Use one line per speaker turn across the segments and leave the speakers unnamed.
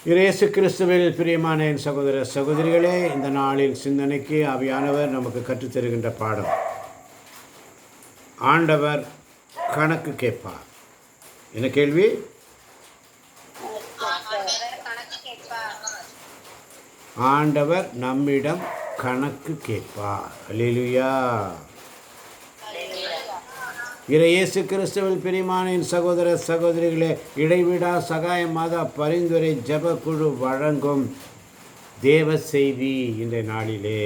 இயேசு கிறிஸ்துவில் பிரியமான என் சகோதர சகோதரிகளே, இந்த நாளில் சிந்தனைக்கு ஆவியானவர் நமக்கு கற்றுத்தருகின்ற பாடம், ஆண்டவர் கணக்கு கேட்பார். என்ன கேள்வி? ஆண்டவர் நம்மிடம் கணக்கு கேட்பார். அல்லேலூயா. இயேசு கிறிஸ்துவில் பிரியமான என் சகோதர சகோதரிகளே, இடைவிடா சகாய மாதா பரிந்துரை ஜெப குழு வழங்கும் தேவ செய்தி. இந்த நாளிலே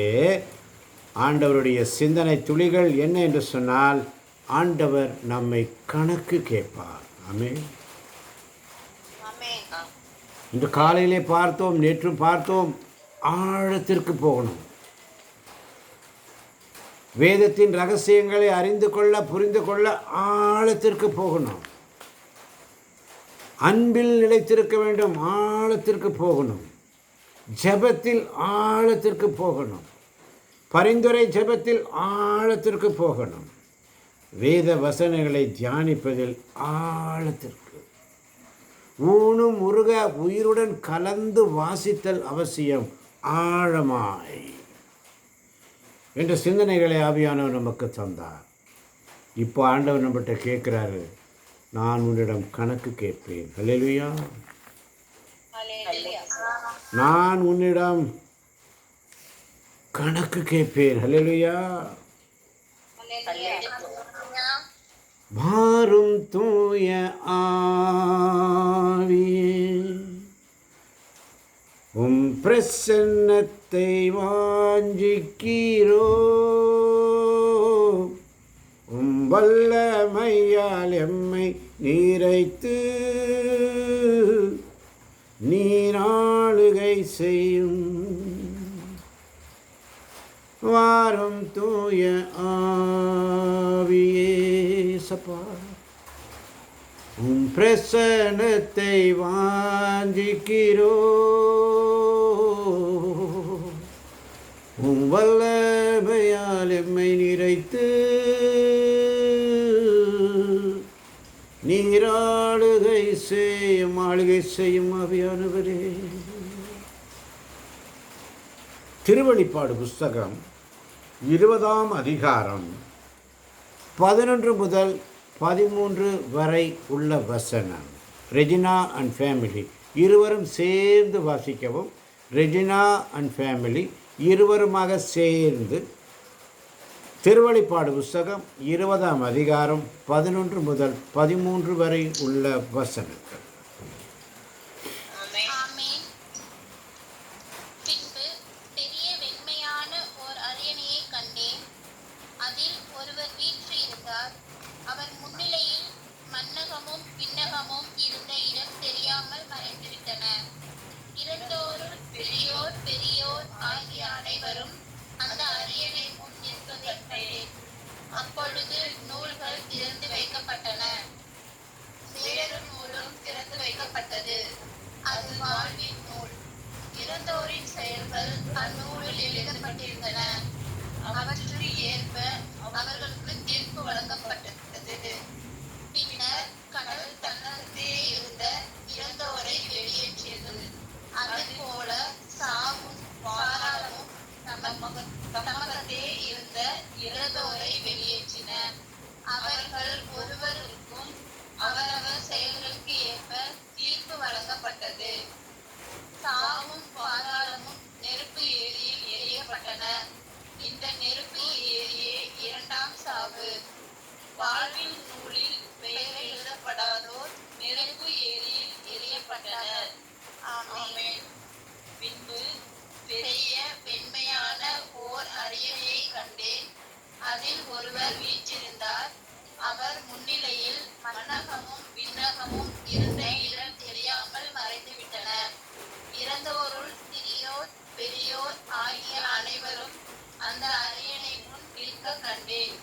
ஆண்டவருடைய சிந்தனை துளிகள் என்ன என்று சொன்னால், ஆண்டவர் நம்மை கணக்கு கேட்பார். ஆமென். இன்று காலையிலே பார்த்தோம், நேற்றும் பார்த்தோம், ஆழத்திற்கு போகணும். வேதத்தின் ரகசியங்களை அறிந்து கொள்ள, புரிந்து கொள்ள ஆழத்திற்கு போகணும். அன்பில் நிலைத்திருக்க வேண்டும், ஆழத்திற்கு போகணும். ஜெபத்தில் ஆழத்திற்கு போகணும். பரிந்துரை ஜெபத்தில் ஆழத்திற்கு போகணும். வேத வசனங்களை தியானிப்பதில் ஆழத்திற்கு, ஊனும் உருக உயிருடன் கலந்து வாசித்தல் அவசியம், ஆழமாய் என்ற சிந்தனைகளை ஆவியானவர் நமக்கு தந்தார். இப்போ ஆண்டவர் நம்மகிட்ட கேட்குறாரு, நான் உன்னிடம் கணக்கு கேட்பேன். அல்லேலூயா. நான் உன்னிடம் கணக்கு கேட்பேன். அல்லேலூயா. மாறும் தூய ஆவியே, உம் பிரசன்னத்தை வாஞ்சிக்கிறோ, உம் வல்லமையால் எம்மை நீரைத்து நீராளுகை செய்யும். வாரும் தூய ஆவியே சப்பா, உம் பிரசன்னத்தை வாஞ்சிக்கிறோ, உம் வல்லமையால் எம்மை நிறைத்து நீராளுகை செய்யும். ஆளுகை செய்யும் ஆவியானவரே. திருவெளிப்பாடு புஸ்தகம் 20ஆம் அதிகாரம் 11 முதல் 13 வரை உள்ள வசனம். ரெஜினா அண்ட் ஃபேமிலி இருவரும் சேர்ந்து வாசிக்கவும். ரெஜினா அண்ட் ஃபேமிலி இருவருமாக சேர்ந்து திருவெளிப்பாடு புஸ்தகம் 20ஆம் அதிகாரம் 11 முதல் 13 வரை உள்ள வசனங்கள்.
அவர் முன்னிலையில் மன்னகமும் விண்ணகமும் இருந்த இடம் தெரியாமல் மறைந்துவிட்டன. இறந்தோருள் பெரியோர் ஆகிய அனைவரும் அந்த அரியணை முன் நிற்பதைக் கண்டேன். அப்பொழுது நூல்கள் திறந்து வைக்கப்பட்டன. வேறொரு நூலும் திறந்து வைக்கப்பட்டது. அது வாழ்வின் நூல். இறந்தோரின் செயல்கள் அந்நூலில் எழுதப்பட்டிருந்தன. அவற்றுக்கு ஏற்ப அவர்களுக்கு தீர்ப்பு வழங்கப்பட்டது. பின்னர் கடல் தன்னகத்தே இருந்த இறந்தோரை வெளியேற்றியது. அது போல சாவும் பாதாளமும் தமகத்தே இருந்த இறந்தோரை வெளியேற்றின. அவர்கள் ஒருவருக்கும் அவரவர் செயல்களுக்கு ஏற்ப தீர்ப்பு வழங்கப்பட்டது. சாவும் பாதாளமும் நெருப்பு ஏரியில் எரியப்பட்டன. இந்த நெருப்பு ஏரியே இரண்டாம் சாவு. வாழ்வின் நூலில் பெயர் எழுதப்படாதோர் நெருப்பு ஏரியில் எரியப்பட்டனர். ஆமென். பின்பு பெரிய வெண்மையான ஓர் அரியணையை கண்டேன். அதில் ஒருவர் வீற்றிருந்தார். அவர் முன்னிலையில் மன்னகமும் விண்ணகமும் இருந்த இடம் தெரியாமல் மறைந்துவிட்டன. இறந்தோருள் சிறியோர் பெரியோர் ஆகிய அனைவரும் அந்த அரியணை முன் நிற்க கண்டேன்.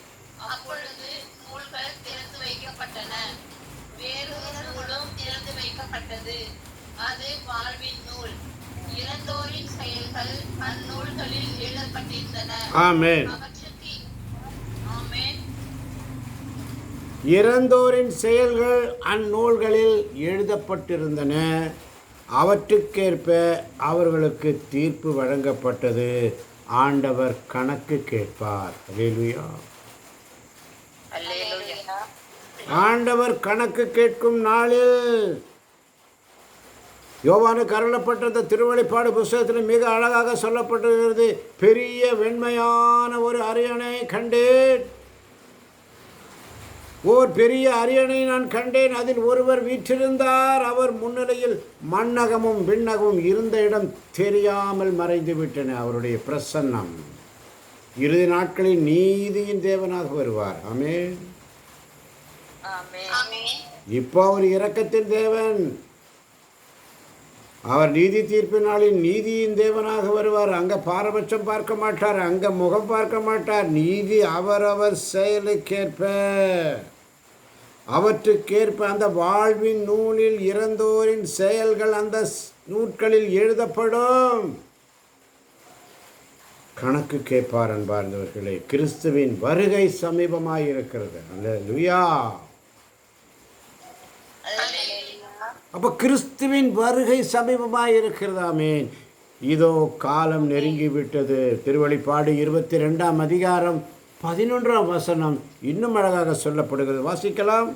அப்பொழுது நூல்கள் திறந்து வைக்கப்பட்டன. வேறொரு நூலும் திறந்து வைக்கப்பட்டது. அது வாழ்வின் நூல். இறந்தோரின் செயல்கள் அந்நூல்களில் எழுதப்பட்டிருந்தன.
ஆமென்.
ஆமென்.
இறந்தோரின் செயல்கள் அந்நூல்களில் எழுதப்பட்டிருந்தன. அவற்றுக்கேற்ப அவர்களுக்கு தீர்ப்பு வழங்கப்பட்டது. ஆண்டவர் கணக்கு கேட்பார். அல்லேலூயா.
அல்லேலூயா.
ஆண்டவர் கணக்கு கேட்கும் நாளில் யோவானுக்கு அருளப்பட்ட இந்த திருவெளிப்பாடு புஸ்தகத்தில் மிக அழகாக சொல்லப்பட்டிருக்கிறது. பெரிய வெண்மையான ஒரு அரியணை கண்டேன். ஓர் பெரிய அரியணை நான் கண்டேன். அதில் ஒருவர் வீற்றிருந்தார். அவர் முன்னிலையில் மண்ணகமும் விண்ணகமும் இருந்த இடம் தெரியாமல் மறைந்து விட்டன. அவருடைய பிரசன்னம் இறுதி நாட்களில் நீதியின் தேவனாக வருவார். ஆமென். இப்போ அவர் இரக்கத்தின் தேவன். அவர் நீதி தீர்ப்பு நாளில் நீதியின் தேவனாக வருவார். அங்கே பாரபட்சம் பார்க்க மாட்டார், அங்கே முகம் பார்க்க மாட்டார். நீதி அவரவர் செயலுக்கேற்ப அவற்றுக்கேற்ப அந்த வாழ்வின் நூலில் இறந்தோரின் செயல்கள் அந்த நூட்களில் எழுதப்படும். கணக்கு கேட்பார். அன்பார்ந்தவர்களே, கிறிஸ்துவின் வருகை சமீபமாய் இருக்கிறது. அல்லேலூயா. அப்போ கிறிஸ்துவின் வருகை சமீபமாய் இருக்கிறதாமே. இதோ காலம் நெருங்கிவிட்டது. திருவெளிப்பாடு 22ஆம் அதிகாரம் 11ஆம் வசனம் இன்னும் அழகாக சொல்லப்படுகிறது. வாசிக்கலாம்.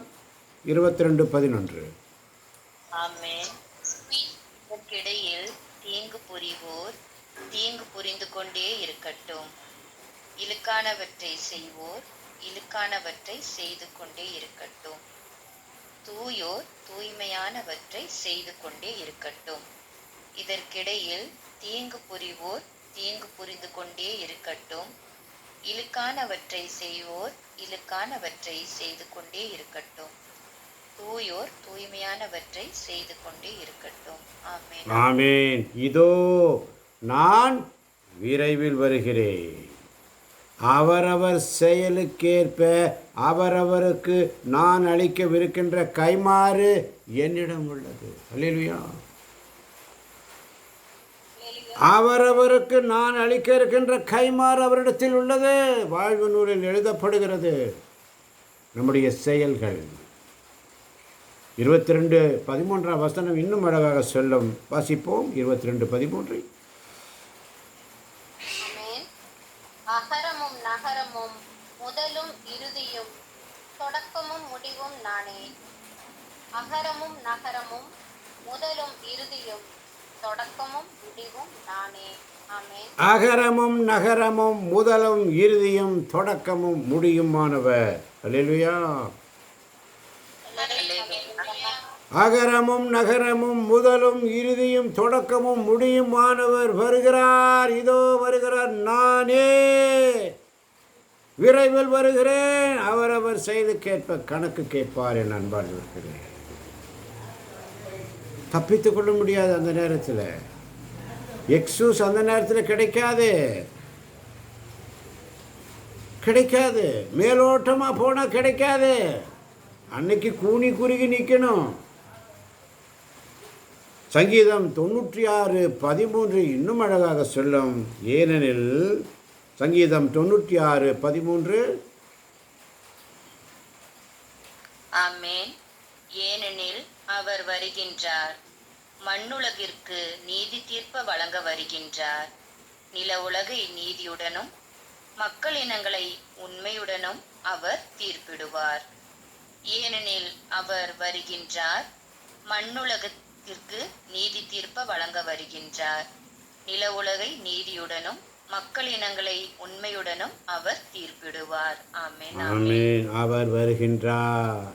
22:11.
ஆமென். இதற்கிடையில் தீங்கு புரிவோர் தீங்கு புரிந்து கொண்டே இருக்கட்டும். இழுக்கானவற்றை செய்வோர் இழுக்கானவற்றை செய்து கொண்டே இருக்கட்டும். தூயோர் தூய்மையானவற்றை செய்து கொண்டே இருக்கட்டும். இதற்கிடையில் தீங்கு புரிவோர் தீங்கு புரிந்து கொண்டே இருக்கட்டும். இழுக்கானவற்றை செய்வோர் இழுக்கானவற்றை செய்து கொண்டே இருக்கட்டும். தூயோர் தூய்மையானவற்றை செய்து கொண்டே இருக்கட்டும். ஆமென்.
ஆமென். இதோ நான் விரைவில் வருகிறேன். அவரவர் செயலுக்கேற்ப அவரவருக்கு நான் அளிக்கவிருக்கின்ற கைமாறு என்னிடம் உள்ளது. அல்லேலூயா. அவரவருக்கு நான் அளிக்க இருக்கின்ற கைமாறு அவரிடத்தில் உள்ளது. வாழ்வு நூலில் எழுதப்படுகிறது. நம்முடைய செயல்கள் 22:13 வசனம் இன்னும் அழகாக சொல்லும். வாசிப்போம். 22:13.
அகரமும் நகரமும் முதலும் இறுதியும் தொடக்கமும் முடிவும் நானே. அகரமும் நகரமும் முதலும் இறுதியும் தொடக்கமும் முடிவும் நானே. ஆமென்.
அகரமும் நகரமும் முதலும் இறுதியும் தொடக்கமும் முடியுமானவர். அல்லேலூயா. அகரமும் நகரமும் முதலும் இறுதியும் தொடக்கமும் முடியுமானவர் வருகிறார். இதோ வருகிறார். நானே விரைவில் வருகிறேன். அவரவர் செயலுக்கேற்ப கணக்கு கேட்பார். என் அன்பார்ந்தவர்களே, தப்பித்து கொள்ள முடியாது. அந்த நேரத்தில் எக்ஸூஸ் அந்த நேரத்தில் கிடைக்காது. மேலோட்டமாக போனால் கிடைக்காது. அன்னைக்கு கூனி குறுகி நிற்கணும். சங்கீதம் 96:13 இன்னும் அழகாக சொல்லும். ஏனெனில் சங்கீதம் 96:13.
ஆமென். ஏனெனில் அவர் வருகின்றார். மண்ணுலகிற்கு நீதி தீர்ப்ப வழங்க வருகின்றார். நில உலகை நீதியுடனும் மக்கள் இனங்களை உண்மையுடனும் அவர் தீர்ப்பிடுவார். ஏனெனில் அவர் வருகின்றார். மண்ணுலகத்திற்கு நீதி தீர்ப்ப வழங்க வருகின்றார். நில உலகை நீதியுடனும் மக்கள் இனங்களை உண்மையுடனும் அவர் தீர்ப்பிடுவார். ஆமென்.
ஆமென். அவர் வருகின்றார்.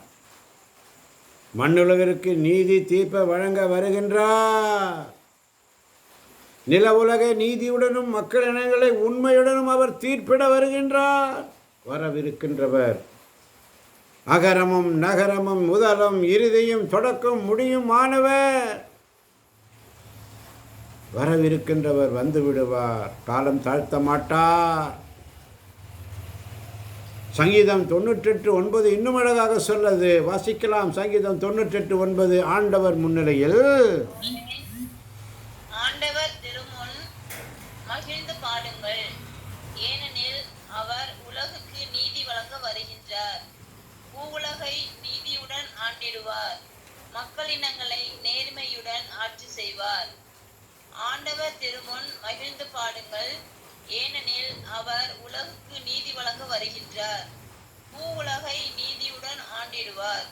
மண்ணுலகிற்கு நீதி தீர்ப்ப வழங்க வருகின்றார். நில உலகை நீதியுடனும் மக்கள் இனங்களை உண்மையுடனும் அவர் தீர்ப்பிட வருகின்றார். வரவிருக்கின்றவர் அகரமும் நகரமும் முதலும் இறுதியும் தொடக்கம் முடியுமானவர். வரவிருக்கின்றவர் வந்து விடுவார். காலம் தாழ்த்த மாட்டார். சங்கீதம் 98:9 இன்னும் அழகாக சொல்லது. வாசிக்கலாம். சங்கீதம் 98:9. ஆண்டவர் முன்னிலையில்
ஆண்டவர் திருமுன் மகிழ்ந்து பாடுங்கள். ஏனெனில் அவர் உலகுக்கு நீதி வழங்க வருகின்றார். பூவுலகை நீதியுடன் ஆண்டிடுவார். மக்களினங்களை நேர்மையுடன் ஆட்சி செய்வார். ஆண்டவர் திருமுன் மகிழ்ந்து பாடுங்கள், ஏனெனில் அவர் உலகுக்கு நீதி வழங்க வருகின்றார். பூ உலகை நீதியுடன் ஆண்டிடுவார்.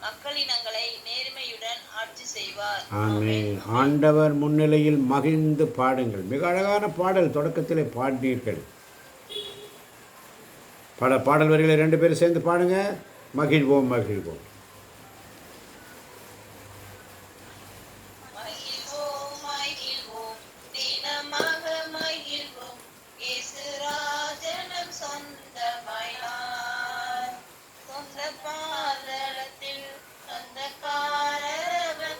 மக்களினங்களை நேர்மையுடன் ஆட்சி செய்வார்.
ஆமென். ஆண்டவர் முன்னிலையில் மகிழ்ந்து பாடுங்கள். மிக அழகான பாடல் தொடக்கத்திலே பாடினீர்கள். பாடல் வரிகளை 2 பேரும் சேர்ந்து பாடுங்க. மகிழ்வோம் மகிழ்வோம்.
மகிழ்வோம் மகிழ்வோம் தினமாக மகிழ்வோம், இயேசு ராஜனம் சொந்தமானார். சொந்த பாதளத்தில் சொந்தக்காரர்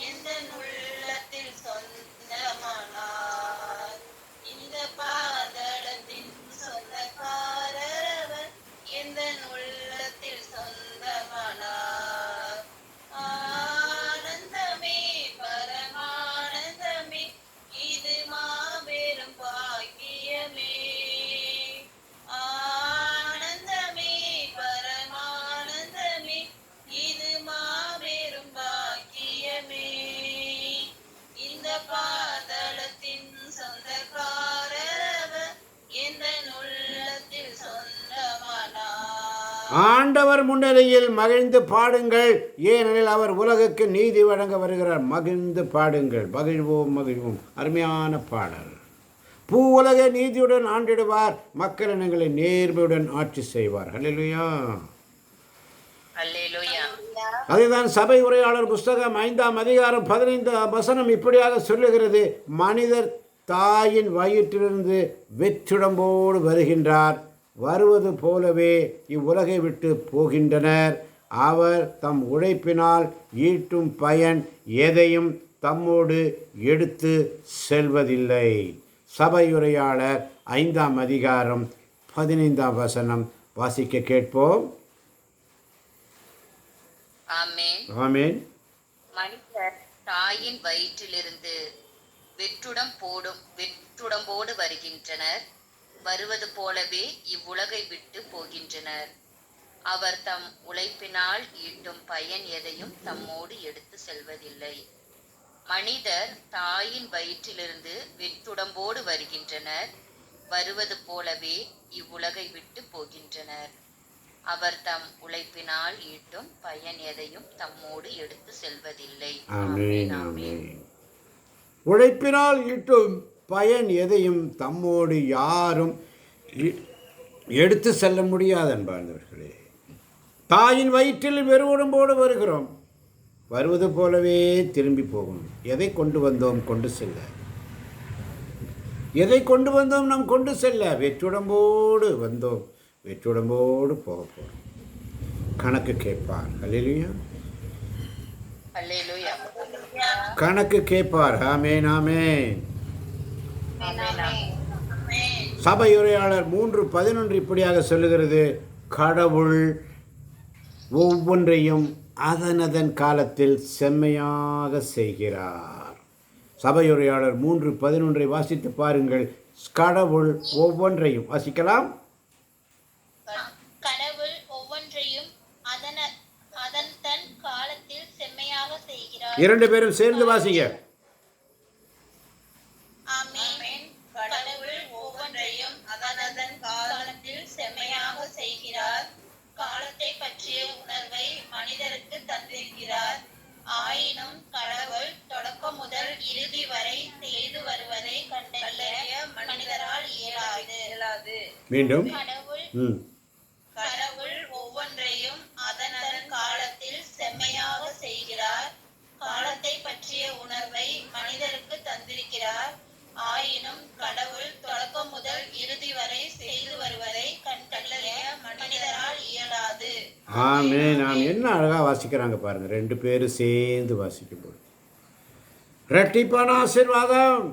எந்த உள்ளத்தில் சொந்தமானார். இந்த பாதளத்தின் சொந்தக்காரர் எந்த உள்ளத்தில் சொந்தமானார். ஆனந்தமே பரமானந்தமே, இது மாபெரும் பாக்கியமே. ஆனந்தமே பரமானந்தமே, இது மாபெரும் பாக்கியமே. இந்த பாதளத்தின் சொந்தக்காரர் எந்த உள்ளத்தில் சொந்தமானார்.
ஆண்டவர் முன்னிலையில் மகிழ்ந்து பாடுங்கள், ஏனெனில் அவர் உலகுக்கு நீதி வழங்க வருகிறார். மகிழ்ந்து பாடுங்கள். மகிழ்வோம் மகிழ்வோம். அருமையான பாடல். பூ உலகை நீதியுடன் ஆண்டிடுவார், மக்களினங்களை நேர்மையுடன் ஆட்சி செய்வார். அல்லேலூயா.
அல்லேலூயா.
அதுதான் சபை உரையாளர் புஸ்தகம் 5ஆம் அதிகாரம் 15ஆம் வசனம் இப்படியாக சொல்லுகிறது. மனிதர் தாயின் வயிற்றிலிருந்து வெற்றுடம்போடு வருகின்றார், வருவது போலவே இவ்வுலகை விட்டு போகின்றனர். அவர் தம் உழைப்பினால் ஈட்டும் பயன் எதையும் தம்மோடு எடுத்து செல்வதில்லை. சபையுரையாளர் 5ஆம் அதிகாரம் 15ஆம் வசனம் வாசிக்க கேட்போம்.
ஆமென்.
ஆமென்.
மனிதர் தாயின் வயிற்றிலிருந்து வெற்றுடம்போடு வருகின்றனர், வருவது போலவே இவ்வுலகை விட்டு போகின்றனர். அவர் தம் உழைப்பினால் ஈட்டும் பயன் எதையும் தம்மோடு எடுத்து செல்வதில்லை. மனிதர் தாயின் வயிற்றிலிருந்து வெற்றுடம்போடு வருகின்றனர், வருவது போலவே இவ்வுலகை விட்டு போகின்றனர். அவர் தம் உழைப்பினால் ஈட்டும் பயன் எதையும் தம்மோடு எடுத்து செல்வதில்லை.
ஆமென். ஆமென். உழைப்பினால் ஈட்டும் பயன் எதையும் தம்மோடு யாரும் எடுத்து செல்ல முடியாது அன்பார்ந்தவர்களே. தாயின் வயிற்றில் வெறுவுடம்போடு வருகிறோம், வருவது போலவே திரும்பி போகணும். எதை கொண்டு வந்தோம் கொண்டு செல்ல, எதை கொண்டு வந்தோம் நாம் கொண்டு செல்ல. வெற்றுடம்போடு வந்தோம், வெற்றுடம்போடு போக போகிறோம். கணக்கு கேட்பார். அல்லேலூயா.
அல்லேலூயா.
கணக்கு கேட்பார். ஆமென். ஆமென்.
ஆமென்.
சபையுரையாளர் 3:11 இப்படியாக சொல்லுகிறது. கடவுள் ஒவ்வொன்றையும் அதனதன் காலத்தில் செம்மையாக செய்கிறார். சபையுரையாளர் 3:11 வாசித்து பாருங்கள். கடவுள் ஒவ்வொன்றையும் வாசிக்கலாம்.
கடவுள் ஒவ்வொன்றையும் அதன் தன் காலத்தில் செம்மையாக செய்கிறார்.
2 பேரும் சேர்ந்து வாசிங்க.
ஆமென்.
கடவுள் ஒவ்வொன்றையும் அதனதன் காலத்தில் செம்மையாக செய்கிறார்.
காலத்தை பற்றிய உணர்வை மனிதருக்கு தந்திருக்கிறார். ஆயினும் கடவுள் தொடக்கம் முதல் இறுதி வரை செய்து வருவதை கண்டறிய மனிதரால் இயலாது.
மீண்டும்.
கடவுள் ஒவ்வொன்றையும் அதனதன் காலத்தில் செம்மையாக செய்கிறார். காலத்தை பற்றிய உணர்வை மனிதருக்கு தந்திருக்கிறார். ஆயினும் கடவுள் தொடக்கம் முதல் இறுதி வரை செய்து வருவதை கண்டறிய மனிதரால் இயலாது.
ஆமென். நாம் என்ன அழகாக வாசிக்கிறாங்க பாருங்க. 2 பேரும் சேர்ந்து வாசிக்கும்போது இரட்டிப்பான ஆசீர்வாதம்.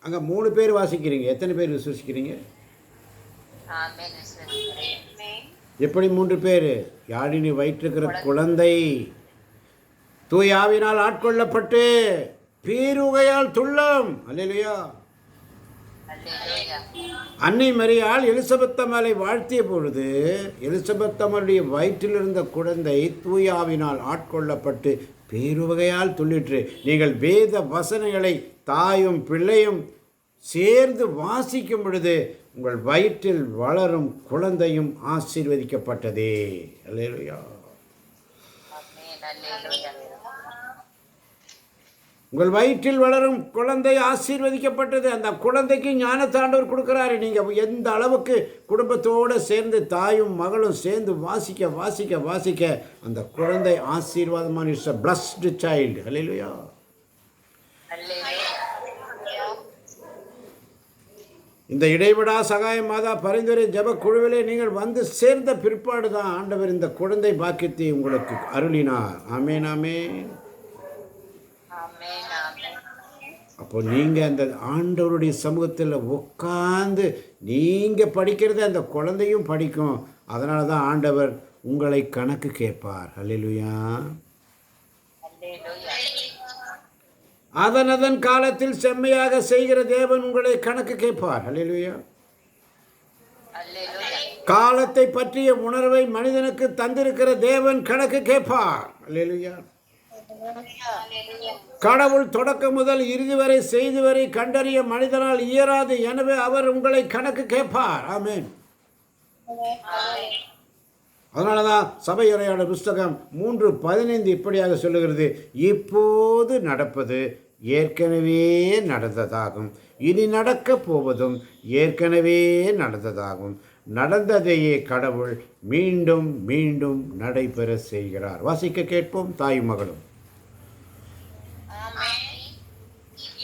அங்கே 3 பேர் வாசிக்கிறீங்க. எத்தனை பேர் விசுவசிக்கிறீங்க?
ஆமென்.
எப்படி 3 பேர்? யாழினி வயிற்றிருக்கிற குழந்தை தூயாவினால் ஆட்கொள்ளப்பட்டு பீருகையால் துள்ளம். அல்லேலூயா. அன்னை மரியாள் எலிசபெத் அம்மாளை வாழ்த்திய பொழுது எலிசபெத் அம்மாளுடைய வயிற்றில் இருந்த குழந்தை தூயாவினால் ஆட்கொள்ளப்பட்டு பேருவகையால் துள்ளிற்று. நீங்கள் வேத வசனங்களை தாயும் பிள்ளையும் சேர்ந்து வாசிக்கும் பொழுது உங்கள் வயிற்றில் வளரும் குழந்தையும் ஆசீர்வதிக்கப்பட்டதே. அல்லேலூயா.
ஆமென். அல்லேலூயா.
உங்கள் வயிற்றில் வளரும் குழந்தை ஆசீர்வதிக்கப்பட்டது. அந்த குழந்தைக்கு ஞானத்தை ஆண்டவர் கொடுக்குறாரு. நீங்கள் எந்த அளவுக்கு குடும்பத்தோடு சேர்ந்து தாயும் மகளும் சேர்ந்து வாசிக்க வாசிக்க வாசிக்க அந்த குழந்தை ஆசீர்வாதமான இட்ஸ் அ பிளஸ்டு சைல்டு. அல்லேலூயா.
அல்லேலூயா.
இந்த இடைவிடா சகாய மாதா பரிந்துரை ஜெப குழுவிலே நீங்கள் வந்து சேர்ந்த பிற்பாடு தான் ஆண்டவர் இந்த குழந்தை பாக்கியத்தை உங்களுக்கு அருளினார். ஆமேன், ஆமேன்.
ஆமென். ஆமென்.
அப்போ நீங்கள் அந்த ஆண்டவருடைய சமூகத்தில் உட்கார்ந்து நீங்கள் படிக்கிறது அந்த குழந்தையும் படிக்கும். அதனால தான் ஆண்டவர் உங்களை கணக்கு கேட்பார். அல்லேலூயா.
அல்லேலூயா.
அதன் காலத்தில் செம்மையாக செய்கிற தேவன் உங்களை கணக்கு கேட்பார். அல்லேலூயா.
அல்லேலூயா.
காலத்தை பற்றிய உணர்வை மனிதனுக்கு தந்திருக்கிற தேவன் கணக்கு கேட்பார். அல்லேலூயா.
அல்லேலூயா.
கடவுள் தொடக்கம் முதல் இறுதி வரை செய்து வரை கண்டறிய மனிதனால் இயராது. எனவே அவர் உங்களை கணக்கு கேட்பார். ஆமென்.
ஆமென்.
அதனால தான் சபையுரையாடல் புஸ்தகம் 3:15 இப்படியாக சொல்லுகிறது, இப்போது நடப்பது ஏற்கனவே நடந்ததாகும், இனி நடக்கப் போவதும் ஏற்கனவே நடந்ததாகும், நடந்ததையே கடவுள் மீண்டும் மீண்டும் நடைபெற செய்கிறார். வாசிக்க கேட்போம் தாயும் மகளும்.
ஆமென்.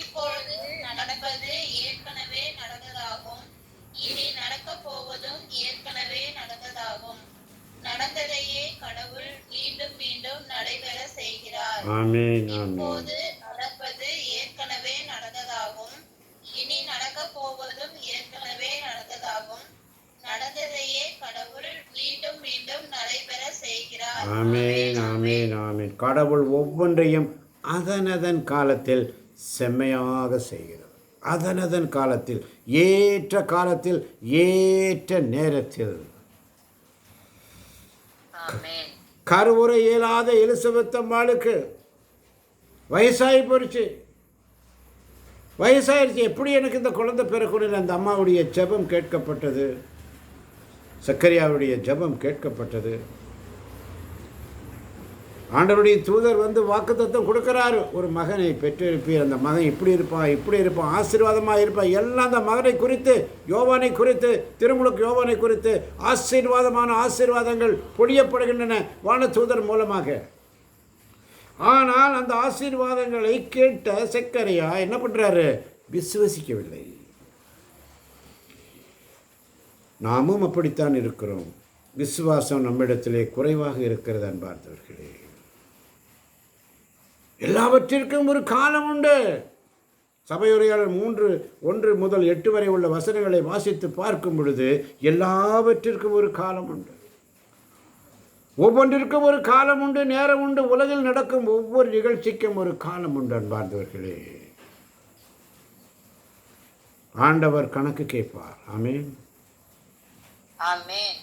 இப்பொழுது நடப்பது ஏற்கனவே நடந்ததாகும், இனி நடக்கப் போவதும் ஏற்கனவே நடந்ததாகும், நடந்ததையே கடவுள் மீண்டும் மீண்டும் நடைபெற செய்கிறார்.
ஆமென், ஆமென்.
இப்போது நடப்பது ஏற்கனவே நடந்ததாகும், இனி நடக்கப் போவதும் ஏற்கனவே நடந்ததாகும், நடந்ததையே கடவுள் மீண்டும் மீண்டும் நடைபெற செய்கிறார்.
ஆமென், ஆமென், ஆமென். கடவுள் ஒவ்வொன்றையும் அதனதன் காலத்தில் செம்மையாக செய்கிறார். அதனதன் காலத்தில், ஏற்ற காலத்தில், ஏற்ற நேரத்தில்.
ஆமென்.
கருவுற இயலாத எலிசபெத் அம்மாளுக்கு வயசாகி போயிடுச்சு. வயசாயிருச்சு. எப்படி எனக்கு இந்த குழந்தை பிறக்கணும்? அந்த அம்மாவுடைய ஜெபம் கேட்கப்பட்டது. சக்கரியாவுடைய ஜெபம் கேட்கப்பட்டது. ஆண்டவருடைய தூதர் வந்து வாக்குத்தத்தம் கொடுக்குறாரு, ஒரு மகனை பெற்றிருப்பீர், அந்த மகன் இப்படி இருப்பான், இப்படி இருப்பான், ஆசீர்வாதமாக இருப்பான். எல்லாம் அந்த மகனை குறித்து, யோவானை குறித்து, திருமுழுக்கு யோவானை குறித்து ஆசீர்வாதமான ஆசீர்வாதங்கள் பொழியப்படுகின்றன வானதூதர் மூலமாக. ஆனால் அந்த ஆசீர்வாதங்களை கேட்ட சக்கரியா என்ன பண்ணுறாரு? விசுவசிக்கவில்லை. நாமும் அப்படித்தான் இருக்கிறோம். விசுவாசம் நம்மிடத்திலே குறைவாக இருக்கிறது அன்பார்ந்தவர்களே. எல்லாவற்றிற்கும் ஒரு காலம் உண்டு. சபையுரையாளர் 3:1 முதல் 8 வரை உள்ள வசனங்களை வாசித்து பார்க்கும் பொழுது எல்லாவற்றிற்கும் ஒரு காலம் உண்டு. ஒவ்வொன்றிற்கும் ஒரு காலம் உண்டு, நேரம் உண்டு. உலகில் நடக்கும் ஒவ்வொரு நிகழ்ச்சிக்கும் ஒரு காலம் உண்டு அன்பார்ந்தவர்களே. ஆண்டவர் கணக்கு கேட்பார். ஆமென்.
ஆமென்.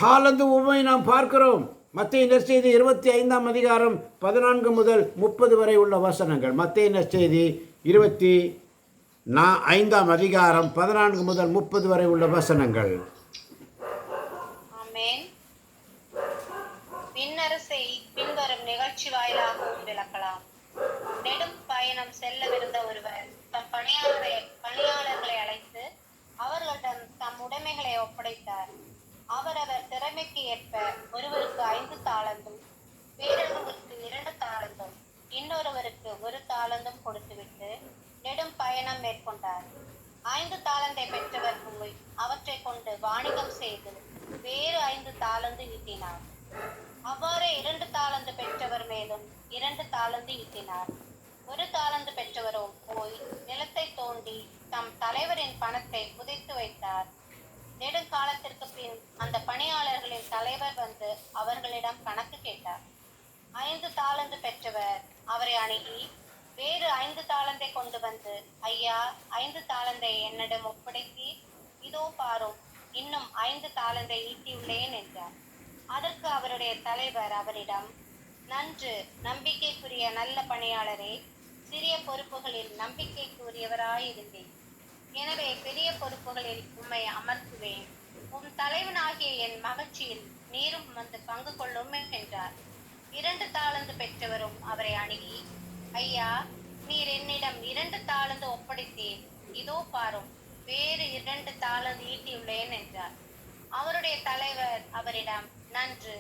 தாளந்து உவமை நாம் பார்க்கிறோம். மத்தேயு நற்செய்தி 25ஆம் அதிகாரம் 14 முதல் 30 வரை உள்ள வசனங்கள். மத்தேயு நற்செய்தி 25ஆம் அதிகாரம் 14 முதல் 30 வரை உள்ள வசனங்கள்.
ஆமென். விண்ணரசை பின்வரும் நிகழ்ச்சி வாயிலாகவும் விளக்கலாம். நெடும் பயணம் செல்லவிருந்த ஒருவர் தம் பணியாளர்களை அழைத்து அவர்களிடம் தம் உடைமைகளை ஒப்படைத்தார். அவரவர் திறமைக்கு ஏற்ப ஒருவருக்கு 5 தாளந்தும், வேறொருவருக்கு 2 தாளந்தும், இன்னொருவருக்கு 1 தாளந்தும் கொடுத்துவிட்டு நெடும் பயணம் மேற்கொண்டார். 5 தாளந்தை பெற்றவர் போய் அவற்றை கொண்டு வாணிகம் செய்து வேறு 5 தாளந்து ஈட்டினார். அவ்வாறே 2 தாளந்து பெற்றவர் மேலும் 2 தாளந்து ஈட்டினார். 1 தாளந்து பெற்றவரோ போய் நிலத்தை தோண்டி தம் தலைவரின் பணத்தை புதைத்து வைத்தார். நெடுங்காலத்திற்கு பின் அந்த பணியாளர்களின் தலைவர் வந்து அவர்களிடம் கணக்கு கேட்டார். 5 தாளந்து பெற்றவர் அவரை அணுகி வேறு 5 தாளந்தை கொண்டு வந்து, ஐயா, 5 தாளந்தை என்னிடம் ஒப்படைத்தி, இதோ பாரும், இன்னும் 5 தாளந்தை ஈட்டியுள்ளேன் என்றார். அதற்கு அவருடைய தலைவர் அவரிடம், நன்று, நம்பிக்கைக்குரிய நல்ல பணியாளரே, சிறிய பொறுப்புகளில் நம்பிக்கைக்குரியவராயிருந்தேன். எனவே பெரிய பொறுப்புகளில் உம்மை அமர்த்துவேன். உம் தலைவனாகிய என் மகிழ்ச்சியில் நீரும் வந்து பங்கு கொள்ளும் என்றார். 2 தாலந்து பெற்றவரும் அவரை அணுகி, ஐயா, நீர் என்னிடம் 2 தாலந்து ஒப்படைத்தீர். இதோ பாரும், வேறு 2 தாலந்து ஈட்டியுள்ளேன் என்றார். அவருடைய தலைவர் அவரிடம், நன்று,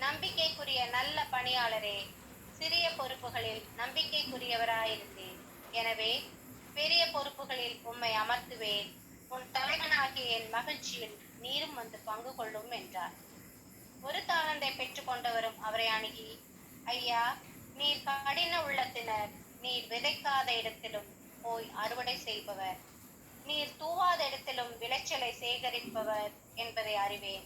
நம்பிக்கைக்குரிய நல்ல பணியாளரே, சிறிய பொறுப்புகளில் நம்பிக்கைக்குரியவராயிருந்தேன். எனவே பெரிய பொறுப்புகளில் உம்மை அமர்த்துவேன். உன் தலைவனாகிய என் மகிழ்ச்சியில் நீரும் வந்து பங்கு கொள்ளும் என்றார். 1 தாலந்தை பெற்றுக்கொண்டவரும் அவரை அணுகி, ஐயா, நீர் கடின உள்ளத்தினர், நீர் விதைக்காத இடத்திலும் போய் அறுவடை செய்பவர், நீர் தூவாத இடத்திலும் விளைச்சலை சேகரிப்பவர் என்பதை அறிவேன்.